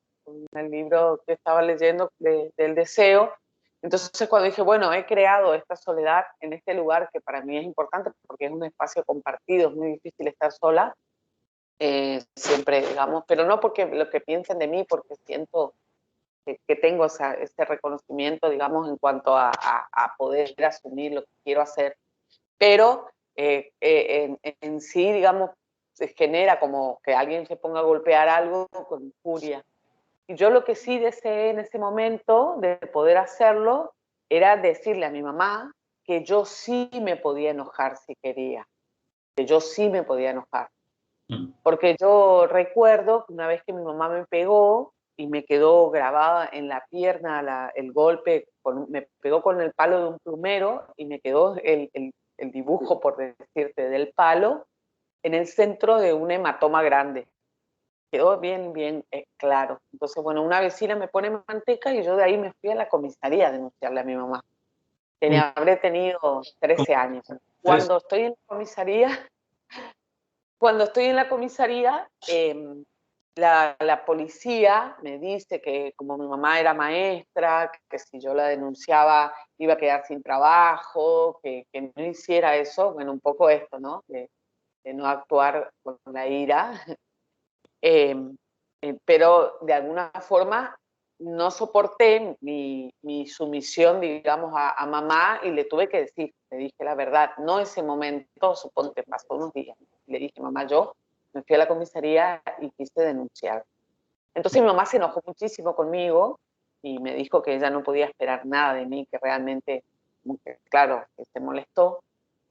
el libro que estaba leyendo del deseo. Entonces, cuando dije, bueno, he creado esta soledad en este lugar que para mí es importante porque es un espacio compartido, es muy difícil estar sola, siempre, digamos, pero no porque lo que piensen de mí, porque siento que tengo ese reconocimiento, digamos, en cuanto a poder asumir lo que quiero hacer. Pero en sí, digamos, se genera como que alguien se ponga a golpear algo con furia. Y yo lo que sí deseé en ese momento de poder hacerlo era decirle a mi mamá que yo sí me podía enojar si quería, que yo sí me podía enojar. Porque yo recuerdo que una vez que mi mamá me pegó y me quedó grabada en la pierna el golpe, me pegó con el palo de un plumero y me quedó el dibujo, por decirte, del palo en el centro de un hematoma grande. Quedó bien, bien claro. Entonces, bueno, una vecina me pone manteca y yo de ahí me fui a la comisaría a denunciarle a mi mamá. Habré tenido 13 años. Cuando estoy en la comisaría, la policía me dice que como mi mamá era maestra, que si yo la denunciaba iba a quedar sin trabajo, que no hiciera eso, bueno, un poco esto, ¿no? De no actuar con la ira. Pero de alguna forma no soporté mi sumisión, digamos, a mamá y le tuve que decir, le dije la verdad, no ese momento, suponte, pasó unos días. le dije, mamá, yo me fui a la comisaría y quise denunciar. Entonces mi mamá se enojó muchísimo conmigo y me dijo que ella no podía esperar nada de mí, que realmente, claro, que se molestó.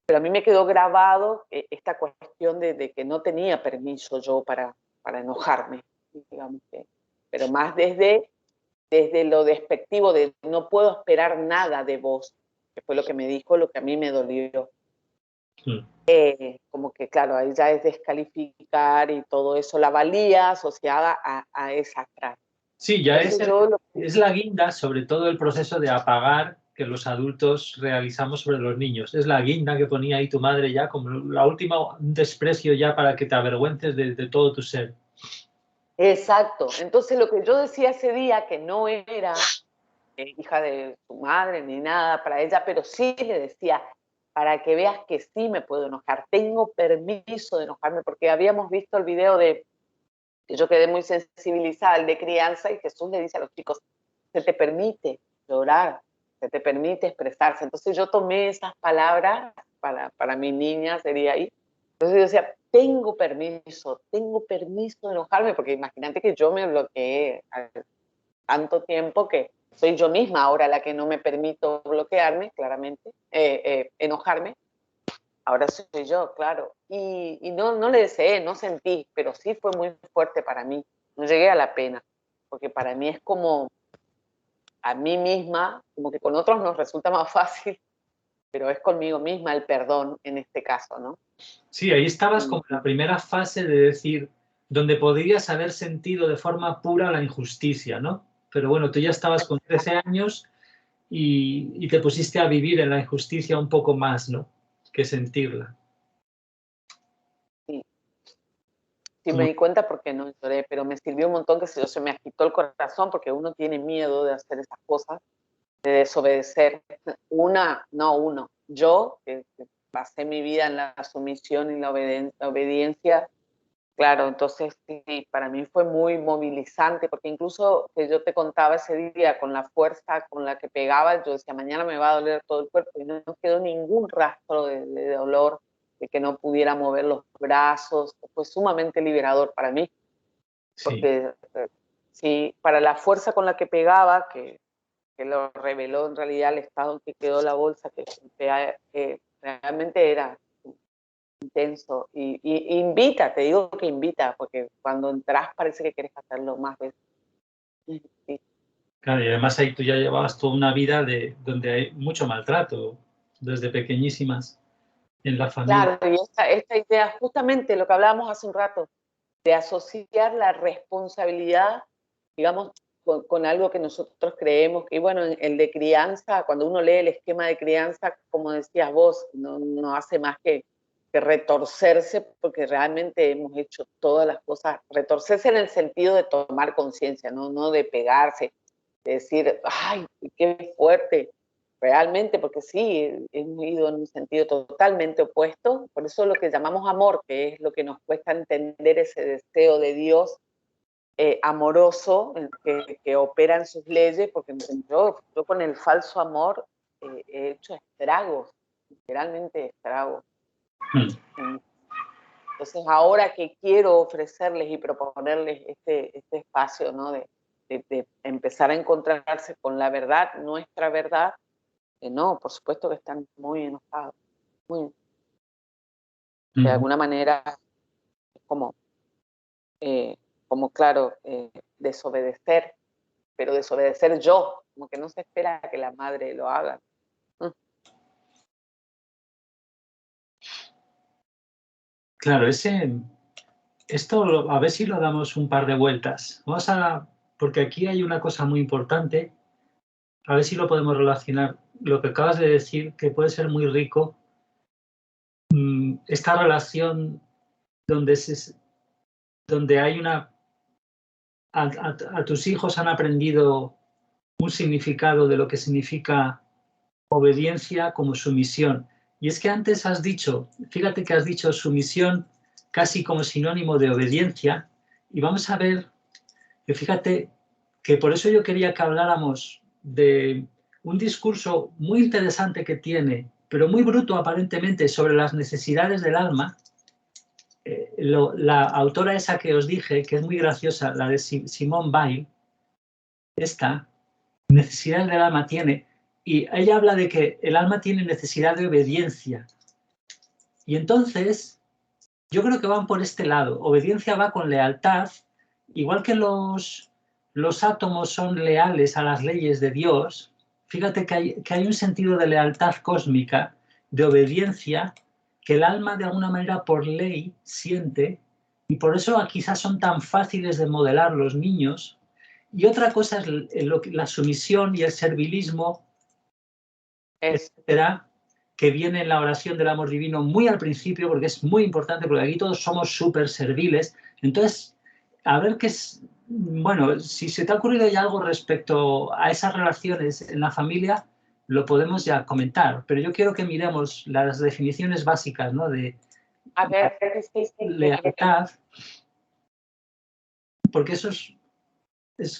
Pero a mí me quedó grabado esta cuestión de que no tenía permiso yo para enojarme, digamos que, pero más desde lo despectivo de no puedo esperar nada de vos, que fue lo que me dijo, lo que a mí me dolió. Como que, claro, ahí ya es descalificar y todo eso, la valía asociada a esa frase. Sí, ya es la guinda sobre todo el proceso de apagar que los adultos realizamos sobre los niños. Es la guinda que ponía ahí tu madre ya como la última, un desprecio ya para que te avergüences de todo tu ser. Exacto. Entonces lo que yo decía ese día, que no era hija de su madre ni nada para ella, pero sí le decía, para que veas que sí me puedo enojar, tengo permiso de enojarme, porque habíamos visto el video que yo quedé muy sensibilizada, el de crianza, y Jesús le dice a los chicos, se te permite llorar, se te permite expresarse. Entonces yo tomé esas palabras para mi niña, sería ahí. Entonces yo decía, tengo permiso de enojarme, porque imagínate que yo me bloqueé tanto tiempo que soy yo misma ahora la que no me permito bloquearme, claramente, enojarme. Ahora soy yo, claro. Y no le deseé, no sentí, pero sí fue muy fuerte para mí. No llegué a la pena, porque para mí es como a mí misma, como que con otros nos resulta más fácil, pero es conmigo misma el perdón en este caso, ¿no? Sí, ahí estabas como en la primera fase de decir, donde podrías haber sentido de forma pura la injusticia, ¿no? Pero bueno, tú ya estabas con 13 años y te pusiste a vivir en la injusticia un poco más, ¿no? Que sentirla. Sí. Sí me di cuenta porque no lloré, pero me sirvió un montón que se me agitó el corazón porque uno tiene miedo de hacer esas cosas, de desobedecer. Yo, que pasé mi vida en la sumisión y la obediencia, claro, entonces sí, para mí fue muy movilizante, porque incluso que yo te contaba ese día con la fuerza con la que pegaba, yo decía, mañana me va a doler todo el cuerpo, y no quedó ningún rastro de dolor, de que no pudiera mover los brazos, fue sumamente liberador para mí, porque sí, para la fuerza con la que pegaba, que lo reveló en realidad el estado en que quedó la bolsa, que realmente era intenso. Y invita, te digo que invita, porque cuando entras parece que quieres hacerlo más veces. Sí. Claro, y además ahí tú ya llevabas toda una vida donde hay mucho maltrato, desde pequeñísimas en la familia. Claro, y esta idea, justamente lo que hablábamos hace un rato, de asociar la responsabilidad, digamos, con algo que nosotros creemos, que bueno, el de crianza, cuando uno lee el esquema de crianza, como decías vos, no hace más que retorcerse, porque realmente hemos hecho todas las cosas, retorcerse en el sentido de tomar conciencia, no de pegarse, de decir, ay, qué fuerte, realmente, porque sí, hemos ido en un sentido totalmente opuesto, por eso lo que llamamos amor, que es lo que nos cuesta entender ese deseo de Dios amoroso que opera en sus leyes, porque yo con el falso amor he hecho estragos, literalmente estragos. Entonces ahora que quiero ofrecerles y proponerles este espacio, ¿no? de empezar a encontrarse con la verdad, nuestra verdad, no, por supuesto que están muy enojados, muy, de alguna manera, como claro, desobedecer, pero desobedecer yo, como que no se espera que la madre lo haga. Claro, esto a ver si lo damos un par de vueltas. Porque aquí hay una cosa muy importante, a ver si lo podemos relacionar. Lo que acabas de decir, que puede ser muy rico, esta relación donde hay a tus hijos han aprendido un significado de lo que significa obediencia como sumisión. Y es que antes has dicho, fíjate que has dicho sumisión casi como sinónimo de obediencia, y vamos a ver que fíjate que por eso yo quería que habláramos de un discurso muy interesante que tiene, pero muy bruto aparentemente, sobre las necesidades del alma, la autora esa que os dije, que es muy graciosa, la de Simone Weil, esta necesidad del alma tiene, y ella habla de que el alma tiene necesidad de obediencia. Y entonces, yo creo que van por este lado. Obediencia va con lealtad, igual que los átomos son leales a las leyes de Dios. Fíjate que hay un sentido de lealtad cósmica, de obediencia, que el alma de alguna manera por ley siente, y por eso quizás son tan fáciles de modelar los niños. Y otra cosa es la sumisión y el servilismo, etcétera, que viene en la oración del amor divino muy al principio, porque es muy importante, porque aquí todos somos súper serviles. Entonces, a ver qué es, bueno, si se te ha ocurrido ya algo respecto a esas relaciones en la familia, lo podemos ya comentar, pero yo quiero que miremos las definiciones básicas, ¿no? De A ver, sí. lealtad, porque eso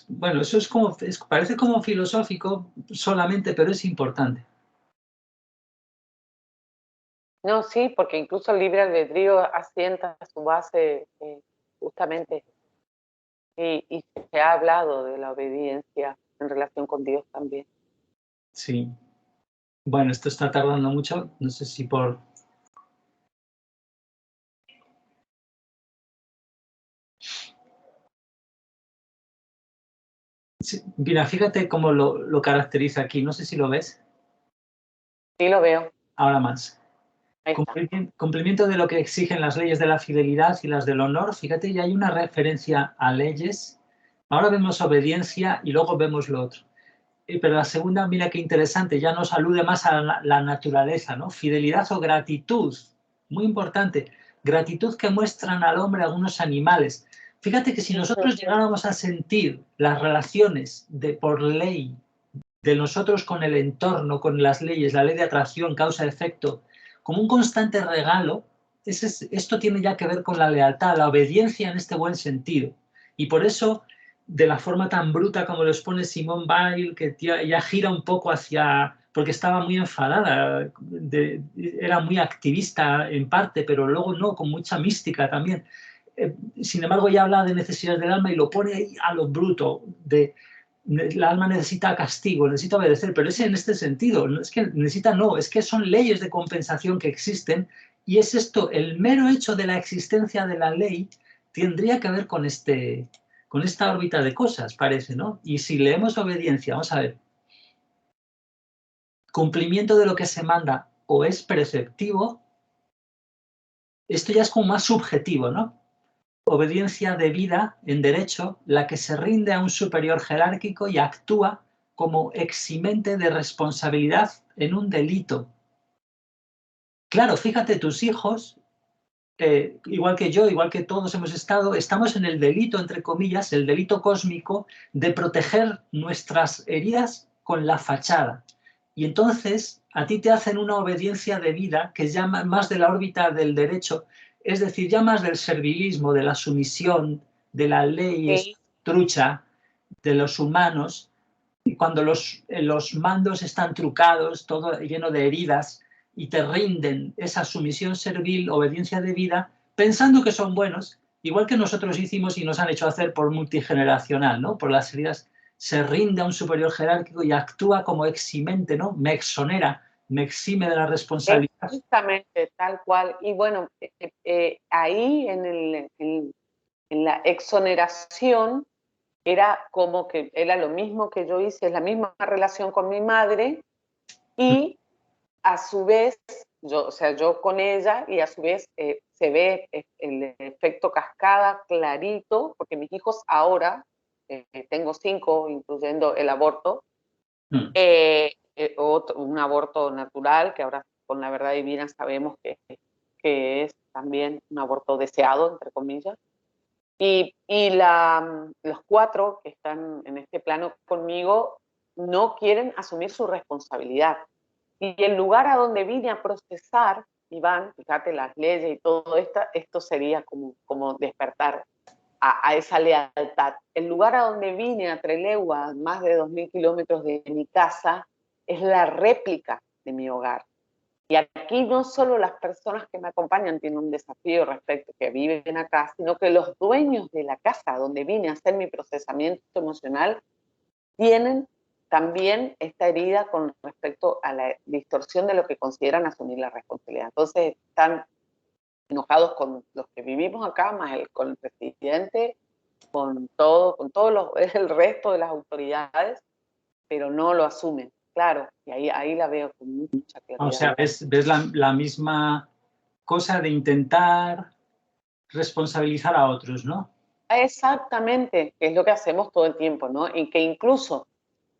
bueno, eso es como, parece como filosófico solamente, pero es importante. No, sí, porque incluso el libre albedrío asienta su base justamente, y se ha hablado de la obediencia en relación con Dios también. Sí. Bueno, esto está tardando mucho, no sé si por... Sí, mira, fíjate cómo lo caracteriza aquí, no sé si lo ves. Sí, lo veo. Ahora más. Ahí está. Cumplimiento de lo que exigen las leyes de la fidelidad y las del honor. Fíjate, ya hay una referencia a leyes. Ahora vemos obediencia y luego vemos lo otro. Pero la segunda, mira qué interesante, ya nos alude más a la naturaleza, ¿no? Fidelidad o gratitud, muy importante. Gratitud que muestran al hombre algunos animales. Fíjate que si nosotros llegáramos a sentir las relaciones por ley de nosotros con el entorno, con las leyes, la ley de atracción, causa-efecto, como un constante regalo, esto tiene ya que ver con la lealtad, la obediencia en este buen sentido. Y por eso, de la forma tan bruta como lo expone Simone Weil, que ya gira un poco hacia... porque estaba muy enfadada, era muy activista en parte, pero luego no, con mucha mística también. Sin embargo, ya habla de necesidades del alma y lo pone ahí a lo bruto, el alma necesita castigo, necesita obedecer, pero es en este sentido, no es que necesita, no, es que son leyes de compensación que existen, y es esto, el mero hecho de la existencia de la ley tendría que ver con esta órbita de cosas, parece, ¿no? Y si leemos obediencia, vamos a ver, cumplimiento de lo que se manda o es preceptivo, esto ya es como más subjetivo, ¿no? Obediencia debida en derecho, la que se rinde a un superior jerárquico y actúa como eximente de responsabilidad en un delito. Claro, fíjate, tus hijos, igual que yo, igual que todos estamos en el delito, entre comillas, el delito cósmico de proteger nuestras heridas con la fachada. Y entonces a ti te hacen una obediencia debida que es ya más de la órbita del derecho, es decir, ya más del servilismo, de la sumisión, de la ley trucha, de los humanos, y cuando los mandos están trucados, todo lleno de heridas, y te rinden esa sumisión servil, obediencia debida, pensando que son buenos, igual que nosotros hicimos y nos han hecho hacer por multigeneracional, ¿no? Por las heridas, se rinde a un superior jerárquico y actúa como eximente, ¿no? Me exonera, me exime de la responsabilidad. Justamente, tal cual. Y bueno, ahí en la exoneración era como que era lo mismo que yo hice, es la misma relación con mi madre, y a su vez, yo con ella, y a su vez se ve el efecto cascada clarito, porque mis hijos ahora, tengo 5, incluyendo el aborto, un aborto natural, que ahora con la verdad divina sabemos que es también un aborto deseado, entre comillas. Y los 4 que están en este plano conmigo no quieren asumir su responsabilidad. Y el lugar a donde vine a procesar, Iván, fíjate, las leyes y todo esto sería como despertar a esa lealtad. El lugar a donde vine a Trelew, más de 2000 kilómetros de mi casa, es la réplica de mi hogar. Y aquí no solo las personas que me acompañan tienen un desafío respecto que viven acá, sino que los dueños de la casa donde vine a hacer mi procesamiento emocional tienen también esta herida con respecto a la distorsión de lo que consideran asumir la responsabilidad. Entonces están enojados con los que vivimos acá, más con el presidente, con el resto de las autoridades, pero no lo asumen. Claro, y ahí la veo con mucha claridad. O sea, ves la misma cosa de intentar responsabilizar a otros, ¿no? Exactamente, que es lo que hacemos todo el tiempo, ¿no? Y que incluso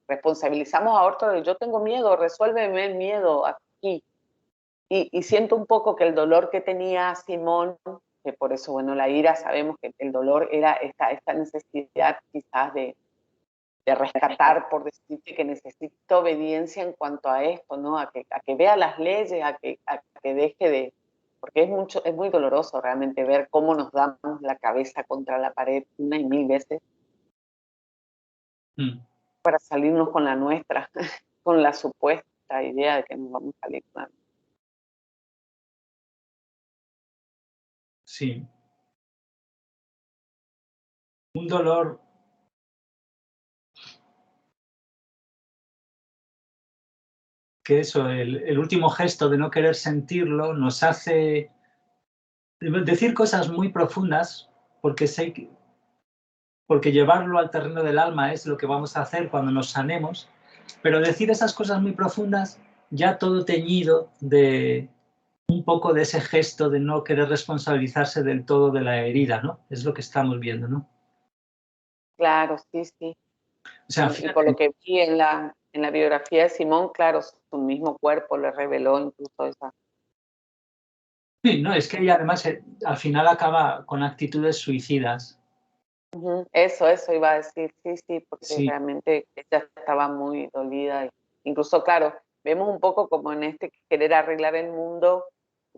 responsabilizamos a otros, yo tengo miedo, resuélveme el miedo aquí. Y siento un poco que el dolor que tenía Simón, que por eso, bueno, la ira, sabemos que el dolor era esta necesidad quizás de rescatar, por decirte que necesito obediencia en cuanto a esto, ¿no? A que vea las leyes, a que deje de... Porque es muy doloroso realmente ver cómo nos damos la cabeza contra la pared una y mil veces para salirnos con la nuestra, con la supuesta idea de que nos vamos a salir con la nuestra. Sí. Un dolor que eso, el último gesto de no querer sentirlo nos hace decir cosas muy profundas, porque llevarlo al terreno del alma es lo que vamos a hacer cuando nos sanemos, pero decir esas cosas muy profundas ya todo teñido de un poco de ese gesto de no querer responsabilizarse del todo de la herida, ¿no? Es lo que estamos viendo, ¿no? Claro, sí, sí. O sea, y por lo que vi en la biografía de Simón, claro, su mismo cuerpo le reveló incluso esa... Sí, no, es que ella además al final acaba con actitudes suicidas. Eso iba a decir, sí, porque sí. Realmente ella estaba muy dolida. Incluso, claro, vemos un poco como en este querer arreglar el mundo,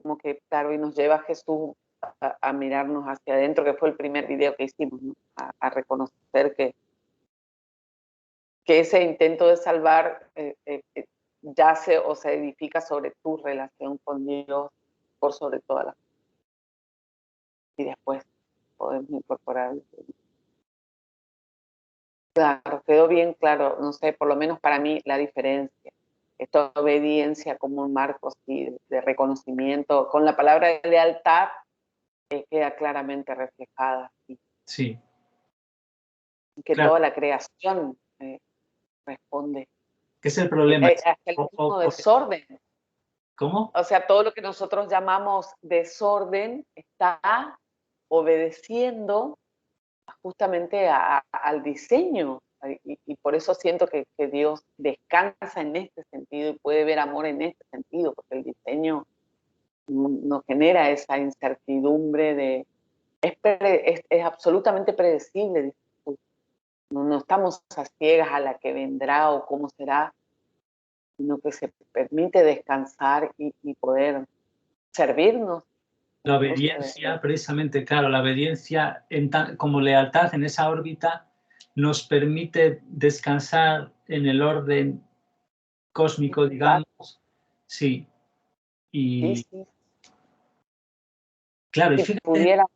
como que, claro, y nos lleva a Jesús a mirarnos hacia adentro, que fue el primer video que hicimos, ¿no? A reconocer que ese intento de salvar yace o se edifica sobre tu relación con Dios por sobre todas las cosas. Y después podemos incorporar. Claro, quedó bien claro, no sé, por lo menos para mí la diferencia. Esta obediencia como un marco así, de reconocimiento, con la palabra de lealtad queda claramente reflejada. Sí. Que claro. toda la creación responde. ¿Qué es el problema? Hasta el mismo desorden. ¿Cómo? O sea, todo lo que nosotros llamamos desorden está obedeciendo justamente al diseño. Y por eso siento que Dios descansa en este sentido y puede ver amor en este sentido, porque el diseño nos genera esa incertidumbre de... Es absolutamente predecible. No estamos a ciegas a la que vendrá o cómo será, sino que se permite descansar y poder servirnos. La obediencia, precisamente, claro, la obediencia como lealtad en esa órbita nos permite descansar en el orden cósmico, digamos. Sí. Y sí. claro, si y fíjate pudiera...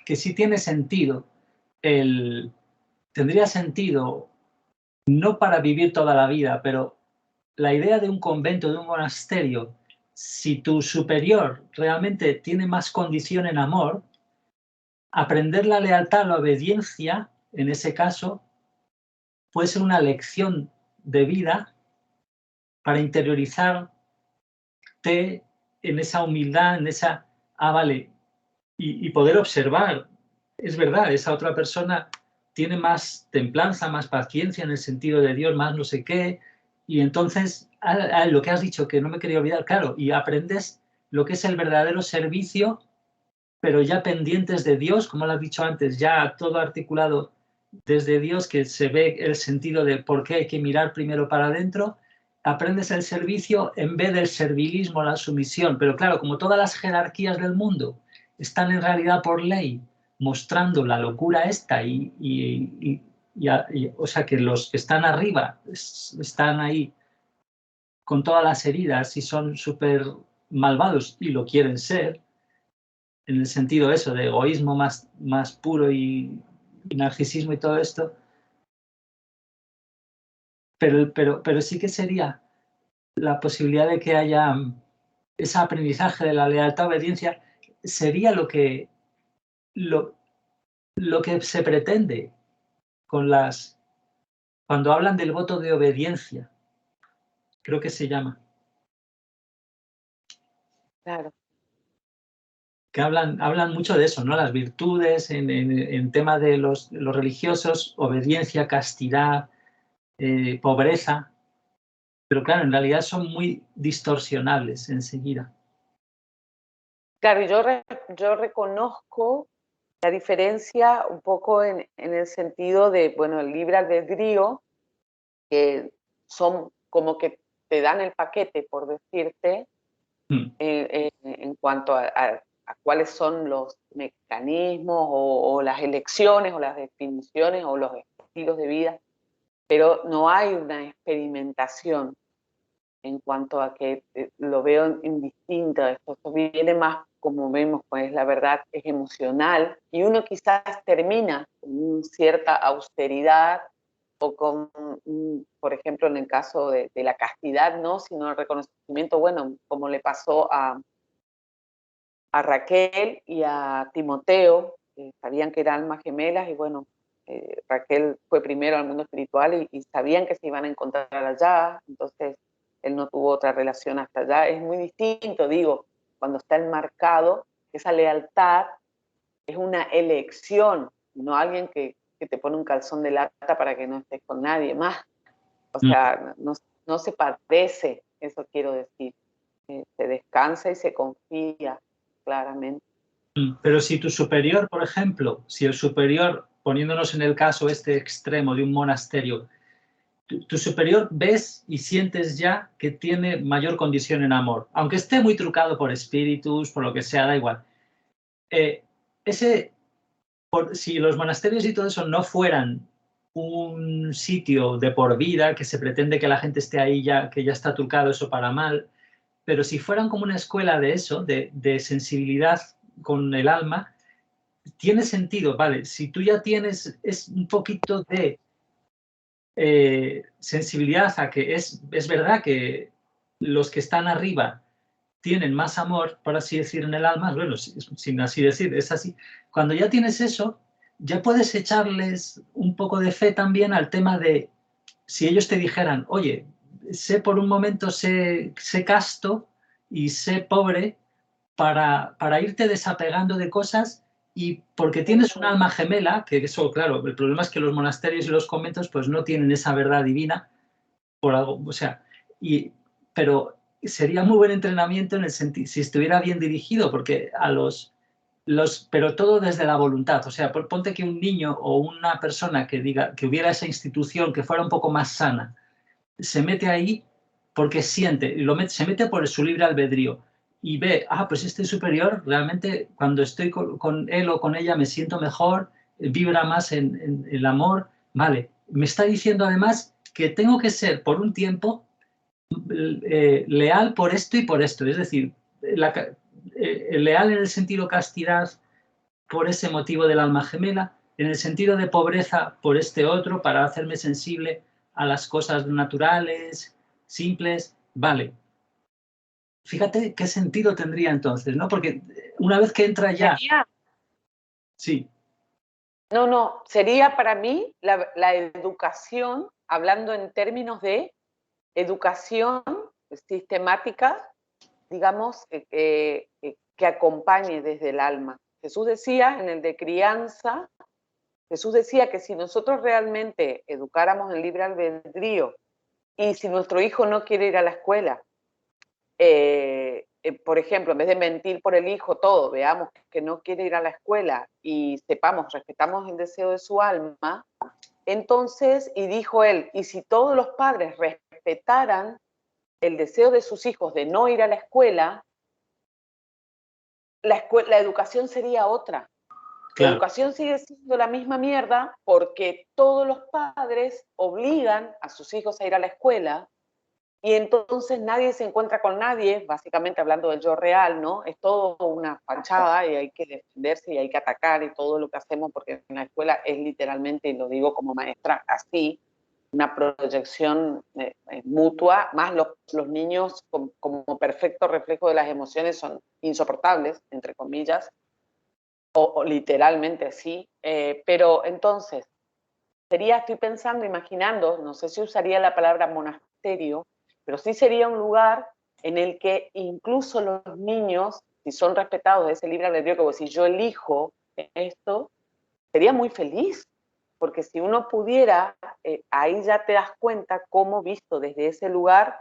que sí tiene sentido. Tendría sentido, no para vivir toda la vida, pero la idea de un convento, de un monasterio, si tu superior realmente tiene más condición en amor, aprender la lealtad, la obediencia, en ese caso, puede ser una lección de vida para interiorizarte en esa humildad, en esa, vale, y poder observar, es verdad, esa otra persona tiene más templanza, más paciencia en el sentido de Dios, más no sé qué, y entonces, lo que has dicho, que no me quería olvidar, claro, y aprendes lo que es el verdadero servicio, pero ya pendientes de Dios, como lo has dicho antes, ya todo articulado desde Dios, que se ve el sentido de por qué hay que mirar primero para adentro, aprendes el servicio en vez del servilismo, la sumisión. Pero claro, como todas las jerarquías del mundo están en realidad por ley mostrando la locura esta o sea, que los que están arriba están ahí con todas las heridas y son súper malvados y lo quieren ser, en el sentido eso de egoísmo más puro y narcisismo y todo esto, pero sí que sería la posibilidad de que haya ese aprendizaje de la lealtad, obediencia, sería lo que se pretende con cuando hablan del voto de obediencia, creo que se llama. Claro. Que hablan mucho de eso, ¿no? Las virtudes en tema de los religiosos, obediencia, castidad, pobreza, pero claro, en realidad son muy distorsionables enseguida. Claro, yo reconozco la diferencia un poco en el sentido de, bueno, el libre albedrío, que son como que te dan el paquete, por decirte, en cuanto a cuáles son los mecanismos o las elecciones o las definiciones o los estilos de vida, pero no hay una experimentación en cuanto a que lo veo indistinto. Esto viene más, como vemos, pues la verdad es emocional y uno quizás termina con cierta austeridad o con, por ejemplo, en el caso de la castidad, no, sino el reconocimiento, bueno, como le pasó a Raquel y a Timoteo, que sabían que eran almas gemelas y bueno, Raquel fue primero al mundo espiritual y sabían que se iban a encontrar allá, entonces él no tuvo otra relación hasta allá. Es muy distinto, digo, cuando está enmarcado, esa lealtad es una elección, no alguien que te pone un calzón de lata para que no estés con nadie más. O sea, no se padece, eso quiero decir. Se descansa y se confía, claramente. Pero si tu superior, por ejemplo, si el superior, poniéndonos en el caso este extremo de un monasterio, tu superior ves y sientes ya que tiene mayor condición en amor, aunque esté muy trucado por espíritus, por lo que sea, da igual. Si los monasterios y todo eso no fueran un sitio de por vida, que se pretende que la gente esté ahí ya, que ya está trucado eso para mal, pero si fueran como una escuela de eso, de sensibilidad con el alma, tiene sentido, ¿vale? Si tú ya tienes un poquito de sensibilidad a que es verdad que los que están arriba tienen más amor, por así decir, en el alma, bueno, sin así decir, es así. Cuando ya tienes eso, ya puedes echarles un poco de fe también al tema de, si ellos te dijeran, oye, sé por un momento, sé casto y sé pobre para irte desapegando de cosas y porque tienes un alma gemela, que eso, claro, el problema es que los monasterios y los conventos pues no tienen esa verdad divina, por algo, o sea, pero sería muy buen entrenamiento en el sentido, si estuviera bien dirigido, porque pero todo desde la voluntad, o sea, ponte que un niño o una persona que diga que hubiera esa institución que fuera un poco más sana, se mete ahí porque siente, se mete por su libre albedrío y ve, pues este superior realmente cuando estoy con él o con ella me siento mejor, vibra más en el amor, vale, me está diciendo además que tengo que ser por un tiempo leal por esto y por esto, es decir, leal en el sentido castidad por ese motivo del alma gemela, en el sentido de pobreza por este otro, para hacerme sensible a las cosas naturales, simples, vale. Fíjate qué sentido tendría entonces, ¿no? Porque una vez que entra ya... Sí. No, sería para mí la educación, hablando en términos de educación sistemática, digamos, que acompañe desde el alma. Jesús decía en el de crianza, Jesús decía que si nosotros realmente educáramos en libre albedrío y si nuestro hijo no quiere ir a la escuela, por ejemplo, en vez de mentir por el hijo todo, veamos que no quiere ir a la escuela y respetamos el deseo de su alma, entonces, y dijo él, y si todos los padres respetaran el deseo de sus hijos de no ir a la escuela, la educación sería otra. Claro. La educación sigue siendo la misma mierda porque todos los padres obligan a sus hijos a ir a la escuela y entonces nadie se encuentra con nadie, básicamente hablando del yo real, ¿no? Es todo una fachada y hay que defenderse y hay que atacar y todo lo que hacemos, porque en la escuela es literalmente, y lo digo como maestra, así, una proyección mutua, más los niños como perfecto reflejo de las emociones son insoportables, entre comillas, o literalmente así, pero entonces, estoy pensando, imaginando, no sé si usaría la palabra monasterio, pero sí sería un lugar en el que incluso los niños, si son respetados de ese libre albedrío, que si yo elijo esto, sería muy feliz, porque si uno pudiera, ahí ya te das cuenta cómo visto desde ese lugar,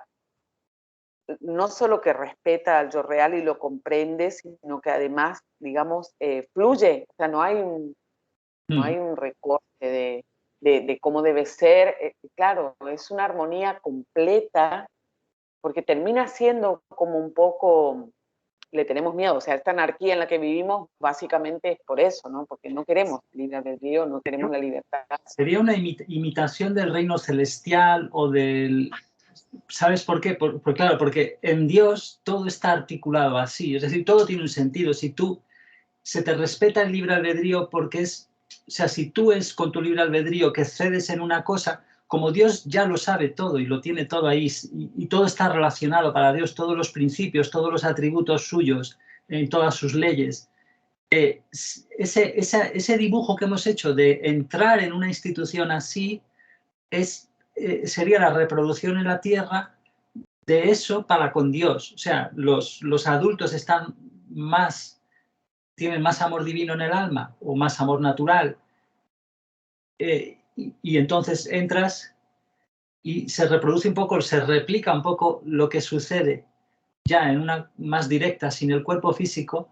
no solo que respeta al yo real y lo comprende, sino que además, digamos, fluye, o sea, no hay un recorte de cómo debe ser. Claro, es una armonía completa, porque termina siendo como un poco, le tenemos miedo, o sea, esta anarquía en la que vivimos básicamente es por eso, ¿no? Porque no queremos libre albedrío, no queremos la libertad. Sería una imitación del reino celestial o del... ¿Sabes por qué? Porque claro, porque en Dios todo está articulado así, es decir, todo tiene un sentido. Si tú se te respeta el libre albedrío porque es, o sea, si tú es con tu libre albedrío que cedes en una cosa, como Dios ya lo sabe todo y lo tiene todo ahí y todo está relacionado para Dios, todos los principios, todos los atributos suyos, en todas sus leyes. Ese dibujo que hemos hecho de entrar en una institución así sería la reproducción en la tierra de eso para con Dios. O sea, los adultos tienen más amor divino en el alma o más amor natural. Y entonces entras y se reproduce un poco, se replica un poco lo que sucede ya en una más directa, sin el cuerpo físico,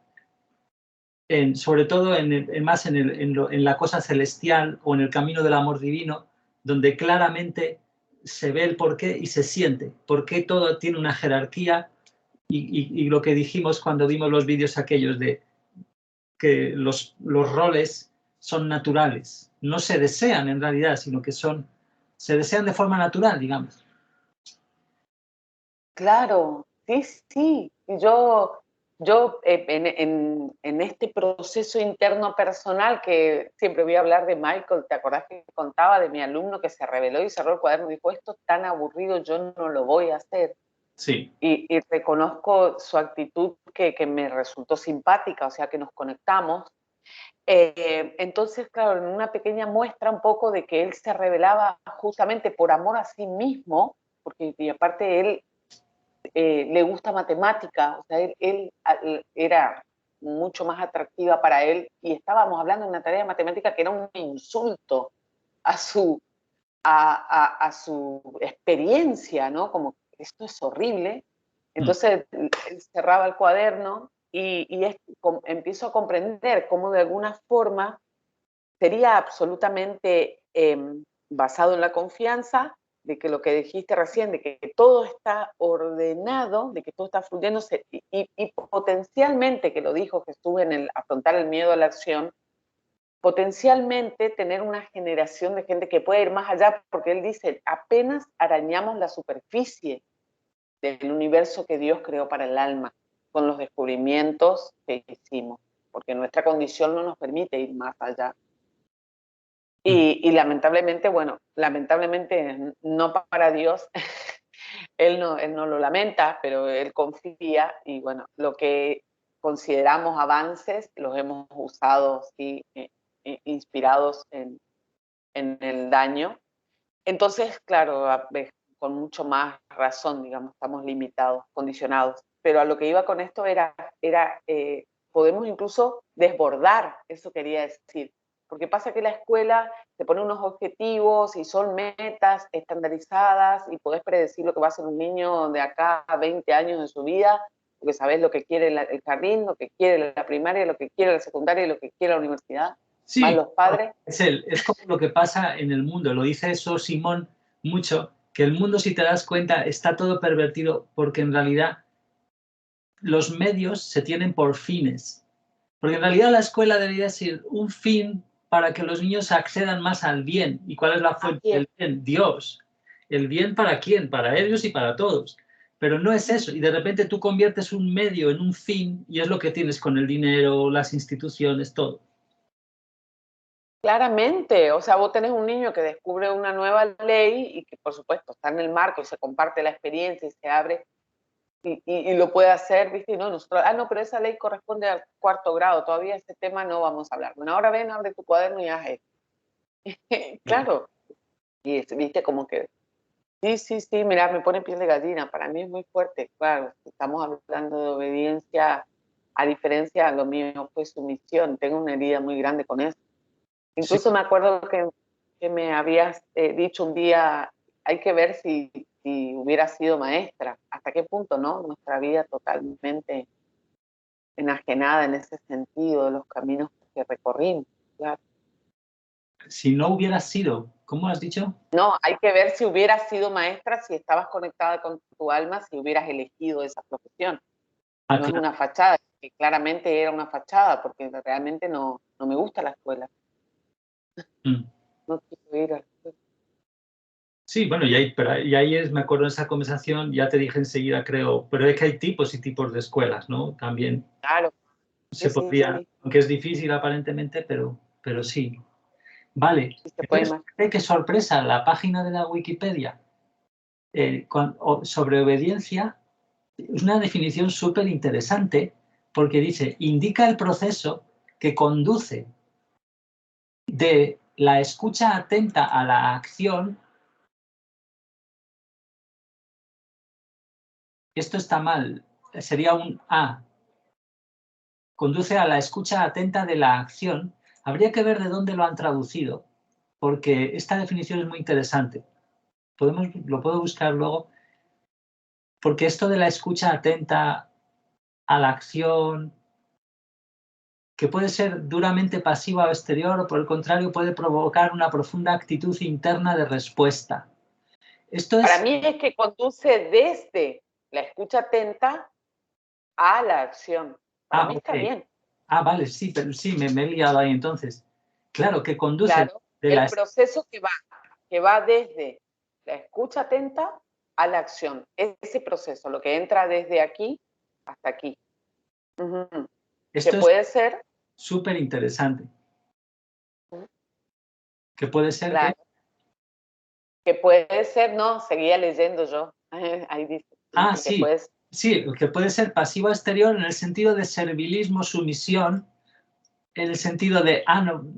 sobre todo más en la cosa celestial o en el camino del amor divino, donde claramente se ve el porqué y se siente, porque todo tiene una jerarquía y lo que dijimos cuando vimos los vídeos aquellos de que los roles son naturales, no se desean en realidad, sino que se desean de forma natural, digamos. Claro, sí, sí. Yo en este proceso interno personal, que siempre voy a hablar de Michael, ¿te acordás que contaba de mi alumno que se rebeló y cerró el cuaderno y dijo, esto es tan aburrido, yo no lo voy a hacer? Sí. Y reconozco su actitud que me resultó simpática, o sea que nos conectamos. Entonces, claro, en una pequeña muestra un poco de que él se rebelaba justamente por amor a sí mismo, porque y aparte él le gusta matemática, o sea, él era mucho más atractiva para él y estábamos hablando de una tarea de matemática que era un insulto a su experiencia, ¿no? Como, esto es horrible. Entonces, él cerraba el cuaderno y empiezo a comprender cómo de alguna forma sería absolutamente basado en la confianza de que lo que dijiste recién, de que todo está ordenado, de que todo está fluyendo, y potencialmente, que lo dijo Jesús en el afrontar el miedo a la acción, potencialmente tener una generación de gente que puede ir más allá, porque él dice, apenas arañamos la superficie del universo que Dios creó para el alma, con los descubrimientos que hicimos, porque nuestra condición no nos permite ir más allá. Y lamentablemente, bueno, lamentablemente no para Dios, él no lo lamenta, pero él confía y bueno, lo que consideramos avances los hemos usado sí, inspirados en el daño. Entonces, claro, con mucho más razón, digamos, estamos limitados, condicionados. Pero a lo que iba con esto era podemos incluso desbordar, eso quería decir. Porque pasa que la escuela te pone unos objetivos y son metas estandarizadas y podés predecir lo que va a hacer un niño de acá a 20 años de su vida, porque sabés lo que quiere el jardín, lo que quiere la primaria, lo que quiere la secundaria y lo que quiere la universidad. Sí, más los padres. es como lo que pasa en el mundo, lo dice eso Simón mucho, que el mundo, si te das cuenta, está todo pervertido porque en realidad los medios se tienen por fines. Porque en realidad la escuela debería ser un fin para que los niños accedan más al bien. ¿Y cuál es la fuente del bien? Dios. el bien para quién, para ellos y para todos. Pero no es eso, y de repente tú conviertes un medio en un fin, y es lo que tienes con el dinero, las instituciones, todo. Claramente, o sea, vos tenés un niño que descubre una nueva ley y que por supuesto está en el marco y se comparte la experiencia y se abre y lo puede hacer, ¿viste? Y no, nosotros, no, pero esa ley corresponde al 4º grado, todavía ese tema no vamos a hablar. Bueno, ahora ven, abre tu cuaderno y haz esto. Claro, y viste como que, sí, mira, me pone piel de gallina, para mí es muy fuerte, claro, estamos hablando de obediencia, a diferencia, lo mío fue sumisión, tengo una herida muy grande con eso. Incluso Sí. me acuerdo que me habías dicho un día, hay que ver si hubiera sido maestra, hasta qué punto, ¿no? Nuestra vida totalmente enajenada en ese sentido, de los caminos que recorrimos, claro. Si no hubiera sido, ¿cómo has dicho? No, hay que ver si hubieras sido maestra, si estabas conectada con tu alma, si hubieras elegido esa profesión. No Claro. es una fachada, que claramente era una fachada, porque realmente no me gusta la escuela. No quiero ir a la escuela. Sí, bueno, y ahí me acuerdo de esa conversación, ya te dije enseguida, creo, pero es que hay tipos y tipos de escuelas, ¿no? También Claro, se podría, sí, aunque es difícil aparentemente, pero sí. Vale, sí se puede entonces, más. qué sorpresa, la página de la Wikipedia sobre obediencia es una definición súper interesante porque dice, indica el proceso que conduce de la escucha atenta a la acción. Esto está mal, sería un A. Conduce a la escucha atenta de la acción. Habría que ver de dónde lo han traducido, porque esta definición es muy interesante. Lo puedo buscar luego, porque esto de la escucha atenta a la acción, que puede ser duramente pasiva o exterior, o por el contrario puede provocar una profunda actitud interna de respuesta. Esto Para es... mí es que conduce desde la escucha atenta a la acción. Para mí está ok. bien. Vale, sí, pero sí, me he liado ahí entonces. Claro, que conduce Claro, de el la... proceso que va desde la escucha atenta a la acción. Ese proceso, lo que entra desde aquí hasta aquí. Que Esto es puede ser... súper interesante. Que puede ser que... Claro. Que puede ser, no, seguía leyendo yo. Ahí dice. Que Sí. puede ser. Sí, que puede ser pasivo exterior en el sentido de servilismo, sumisión, en el sentido de,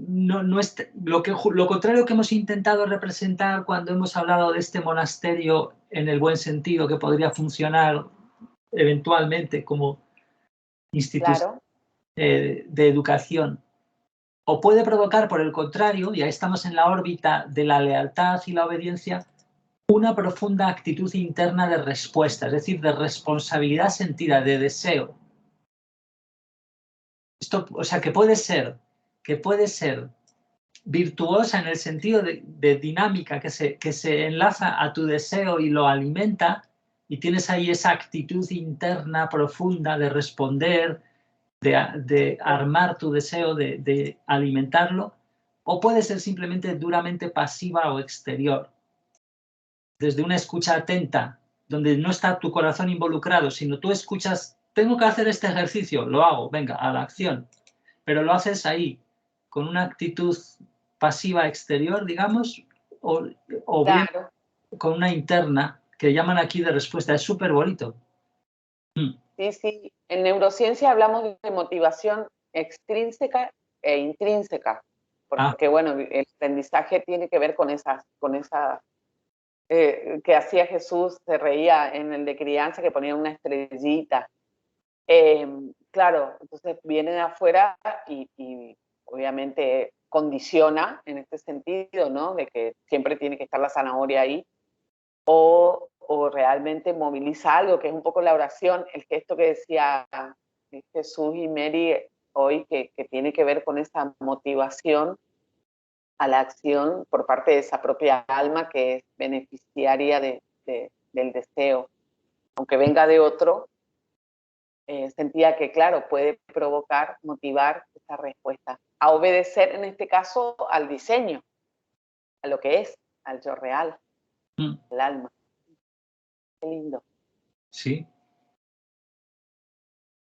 no es lo contrario que hemos intentado representar cuando hemos hablado de este monasterio en el buen sentido, que podría funcionar eventualmente como institución Claro. de educación. O puede provocar, por el contrario, y ahí estamos en la órbita de la lealtad y la obediencia, una profunda actitud interna de respuesta, es decir, de responsabilidad sentida, de deseo. Esto, o sea, que puede ser virtuosa en el sentido de dinámica, que se enlaza a tu deseo y lo alimenta, y tienes ahí esa actitud interna profunda de responder, de armar tu deseo, de alimentarlo, o puede ser simplemente duramente pasiva o exterior, desde una escucha atenta, donde no está tu corazón involucrado, sino tú escuchas, tengo que hacer este ejercicio, lo hago, venga, a la acción, pero lo haces ahí, con una actitud pasiva exterior, digamos, o bien Claro. con una interna, que llaman aquí de respuesta. Es súper bonito. Sí. En neurociencia hablamos de motivación extrínseca e intrínseca, porque bueno, el aprendizaje tiene que ver con esa que hacía Jesús, se reía en el de crianza, que ponía una estrellita. Claro, entonces viene de afuera y obviamente condiciona en este sentido, ¿no? De que siempre tiene que estar la zanahoria ahí, o realmente moviliza algo, que es un poco la oración, el gesto que decía Jesús y Mary hoy, que tiene que ver con esa motivación a la acción por parte de esa propia alma que es beneficiaria del deseo. Aunque venga de otro, sentía que, claro, puede provocar, motivar esa respuesta. A obedecer, en este caso, al diseño, a lo que es, al yo real. el alma. Qué lindo. Sí.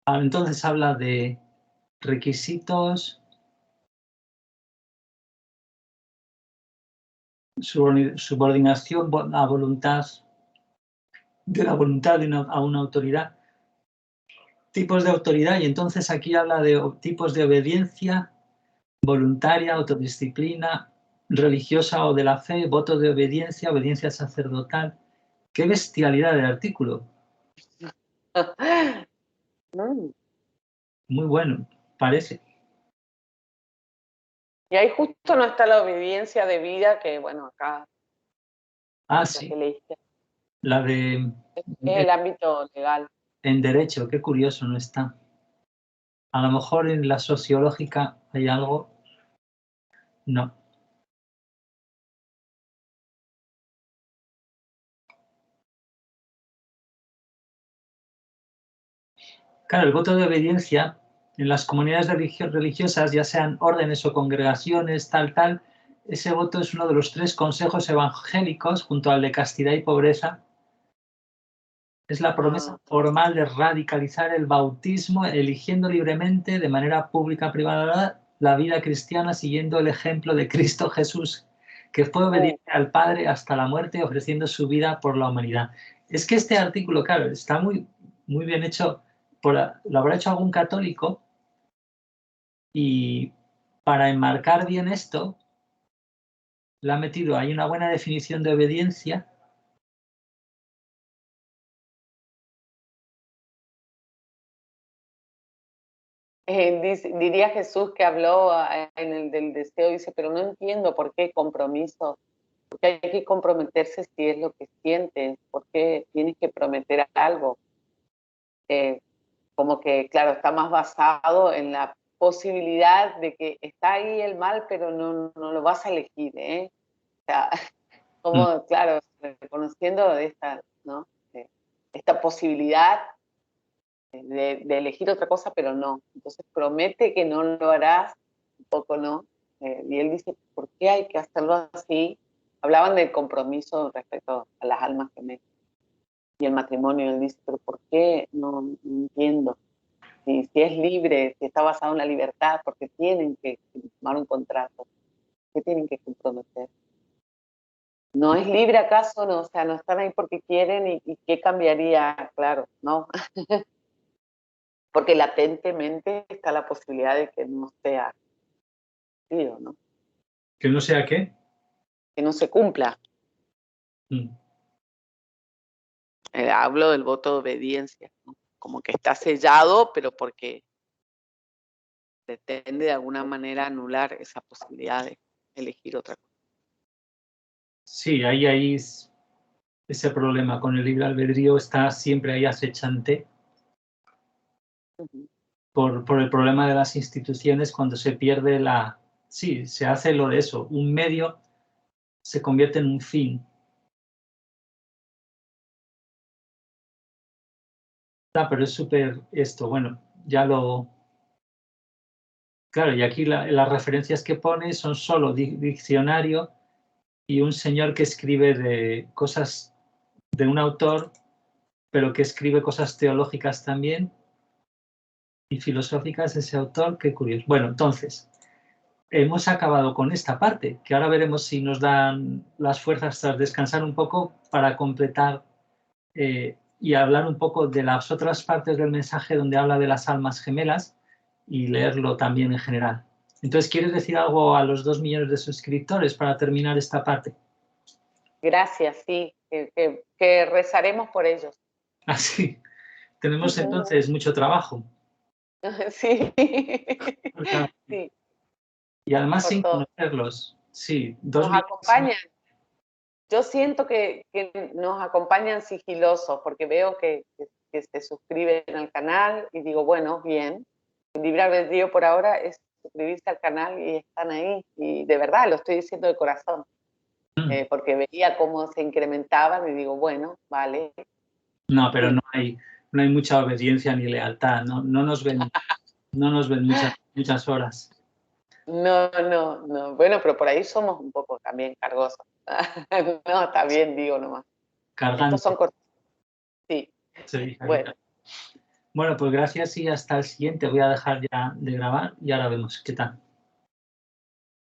Entonces habla de requisitos, subordinación a voluntad, de la voluntad a una autoridad, tipos de autoridad, y entonces aquí habla de tipos de obediencia voluntaria, autodisciplina, religiosa o de la fe, voto de obediencia, obediencia sacerdotal. ¡Qué bestialidad de artículo! Muy bueno, parece. Y ahí justo no está la obediencia de vida, que bueno, acá Sí, que leíste. la de... Es el ámbito legal. En derecho, qué curioso, no está. A lo mejor en la sociológica hay algo. No. Claro, el voto de obediencia en las comunidades religiosas, ya sean órdenes o congregaciones, tal, ese voto es uno de los 3 consejos evangélicos junto al de castidad y pobreza. Es la promesa formal de radicalizar el bautismo, eligiendo libremente, de manera pública, privada, la vida cristiana, siguiendo el ejemplo de Cristo Jesús, que fue obediente al Padre hasta la muerte, ofreciendo su vida por la humanidad. Es que este artículo, claro, está muy bien hecho. Lo habrá hecho algún católico, y para enmarcar bien esto, le ha metido ahí una buena definición de obediencia. Diría Jesús que habló en el del deseo, dice, pero no entiendo por qué compromiso, porque hay que comprometerse si es lo que sientes, por qué tienes que prometer algo. Como que, claro, está más basado en la posibilidad de que está ahí el mal, pero no lo vas a elegir, ¿eh? O sea, como, claro, reconociendo esta, ¿no? Esta posibilidad de elegir otra cosa, pero no. Entonces promete que no lo harás, un poco no. Y él dice, ¿por qué hay que hacerlo así? Hablaban del compromiso respecto a las almas gemelas y el matrimonio. Él dice, pero ¿por qué? No entiendo. Si es libre, si está basado en la libertad, porque tienen que firmar un contrato, ¿qué tienen que comprometer? ¿No es libre acaso? No, o sea, no están ahí porque quieren y ¿qué cambiaría? Claro, no. Porque latentemente está la posibilidad de que no sea cumplido, ¿no? ¿Que no sea qué? Que no se cumpla. Hablo del voto de obediencia, ¿no? Como que está sellado, pero porque pretende de alguna manera anular esa posibilidad de elegir otra cosa. Sí, ahí ese problema con el libre albedrío está siempre ahí acechante. Por el problema de las instituciones, cuando se pierde sí, se hace lo de eso, un medio se convierte en un fin. Pero es súper esto, bueno, ya lo... Claro, y aquí las referencias que pone son solo diccionario y un señor que escribe de cosas de un autor, pero que escribe cosas teológicas también y filosóficas, ese autor, qué curioso. Bueno, entonces, hemos acabado con esta parte, que ahora veremos si nos dan las fuerzas tras descansar un poco para completar y hablar un poco de las otras partes del mensaje donde habla de las almas gemelas y leerlo también en general. Entonces, ¿quieres decir algo a los 2 millones de suscriptores para terminar esta parte? Gracias, sí, que rezaremos por ellos. Así, tenemos entonces mucho trabajo. Sí. Sí. Y además sin todo. conocerlos. Sí, 2 Nos millones. acompañan. Yo siento que nos acompañan sigilosos, porque veo que se suscriben al canal y digo, bueno, bien. El libre albedrío por ahora es suscribirse al canal y están ahí. Y de verdad, lo estoy diciendo de corazón. Porque veía cómo se incrementaban y digo, bueno, vale. No, pero no hay mucha obediencia ni lealtad. No nos ven muchas horas. No, no, no. Bueno, pero por ahí somos un poco también cargosos. No, está bien, digo nomás. Cargante. Estos son cortos. Sí. Sí, Bueno, bueno, pues gracias y hasta el siguiente. Voy a dejar ya de grabar y ahora vemos qué tal.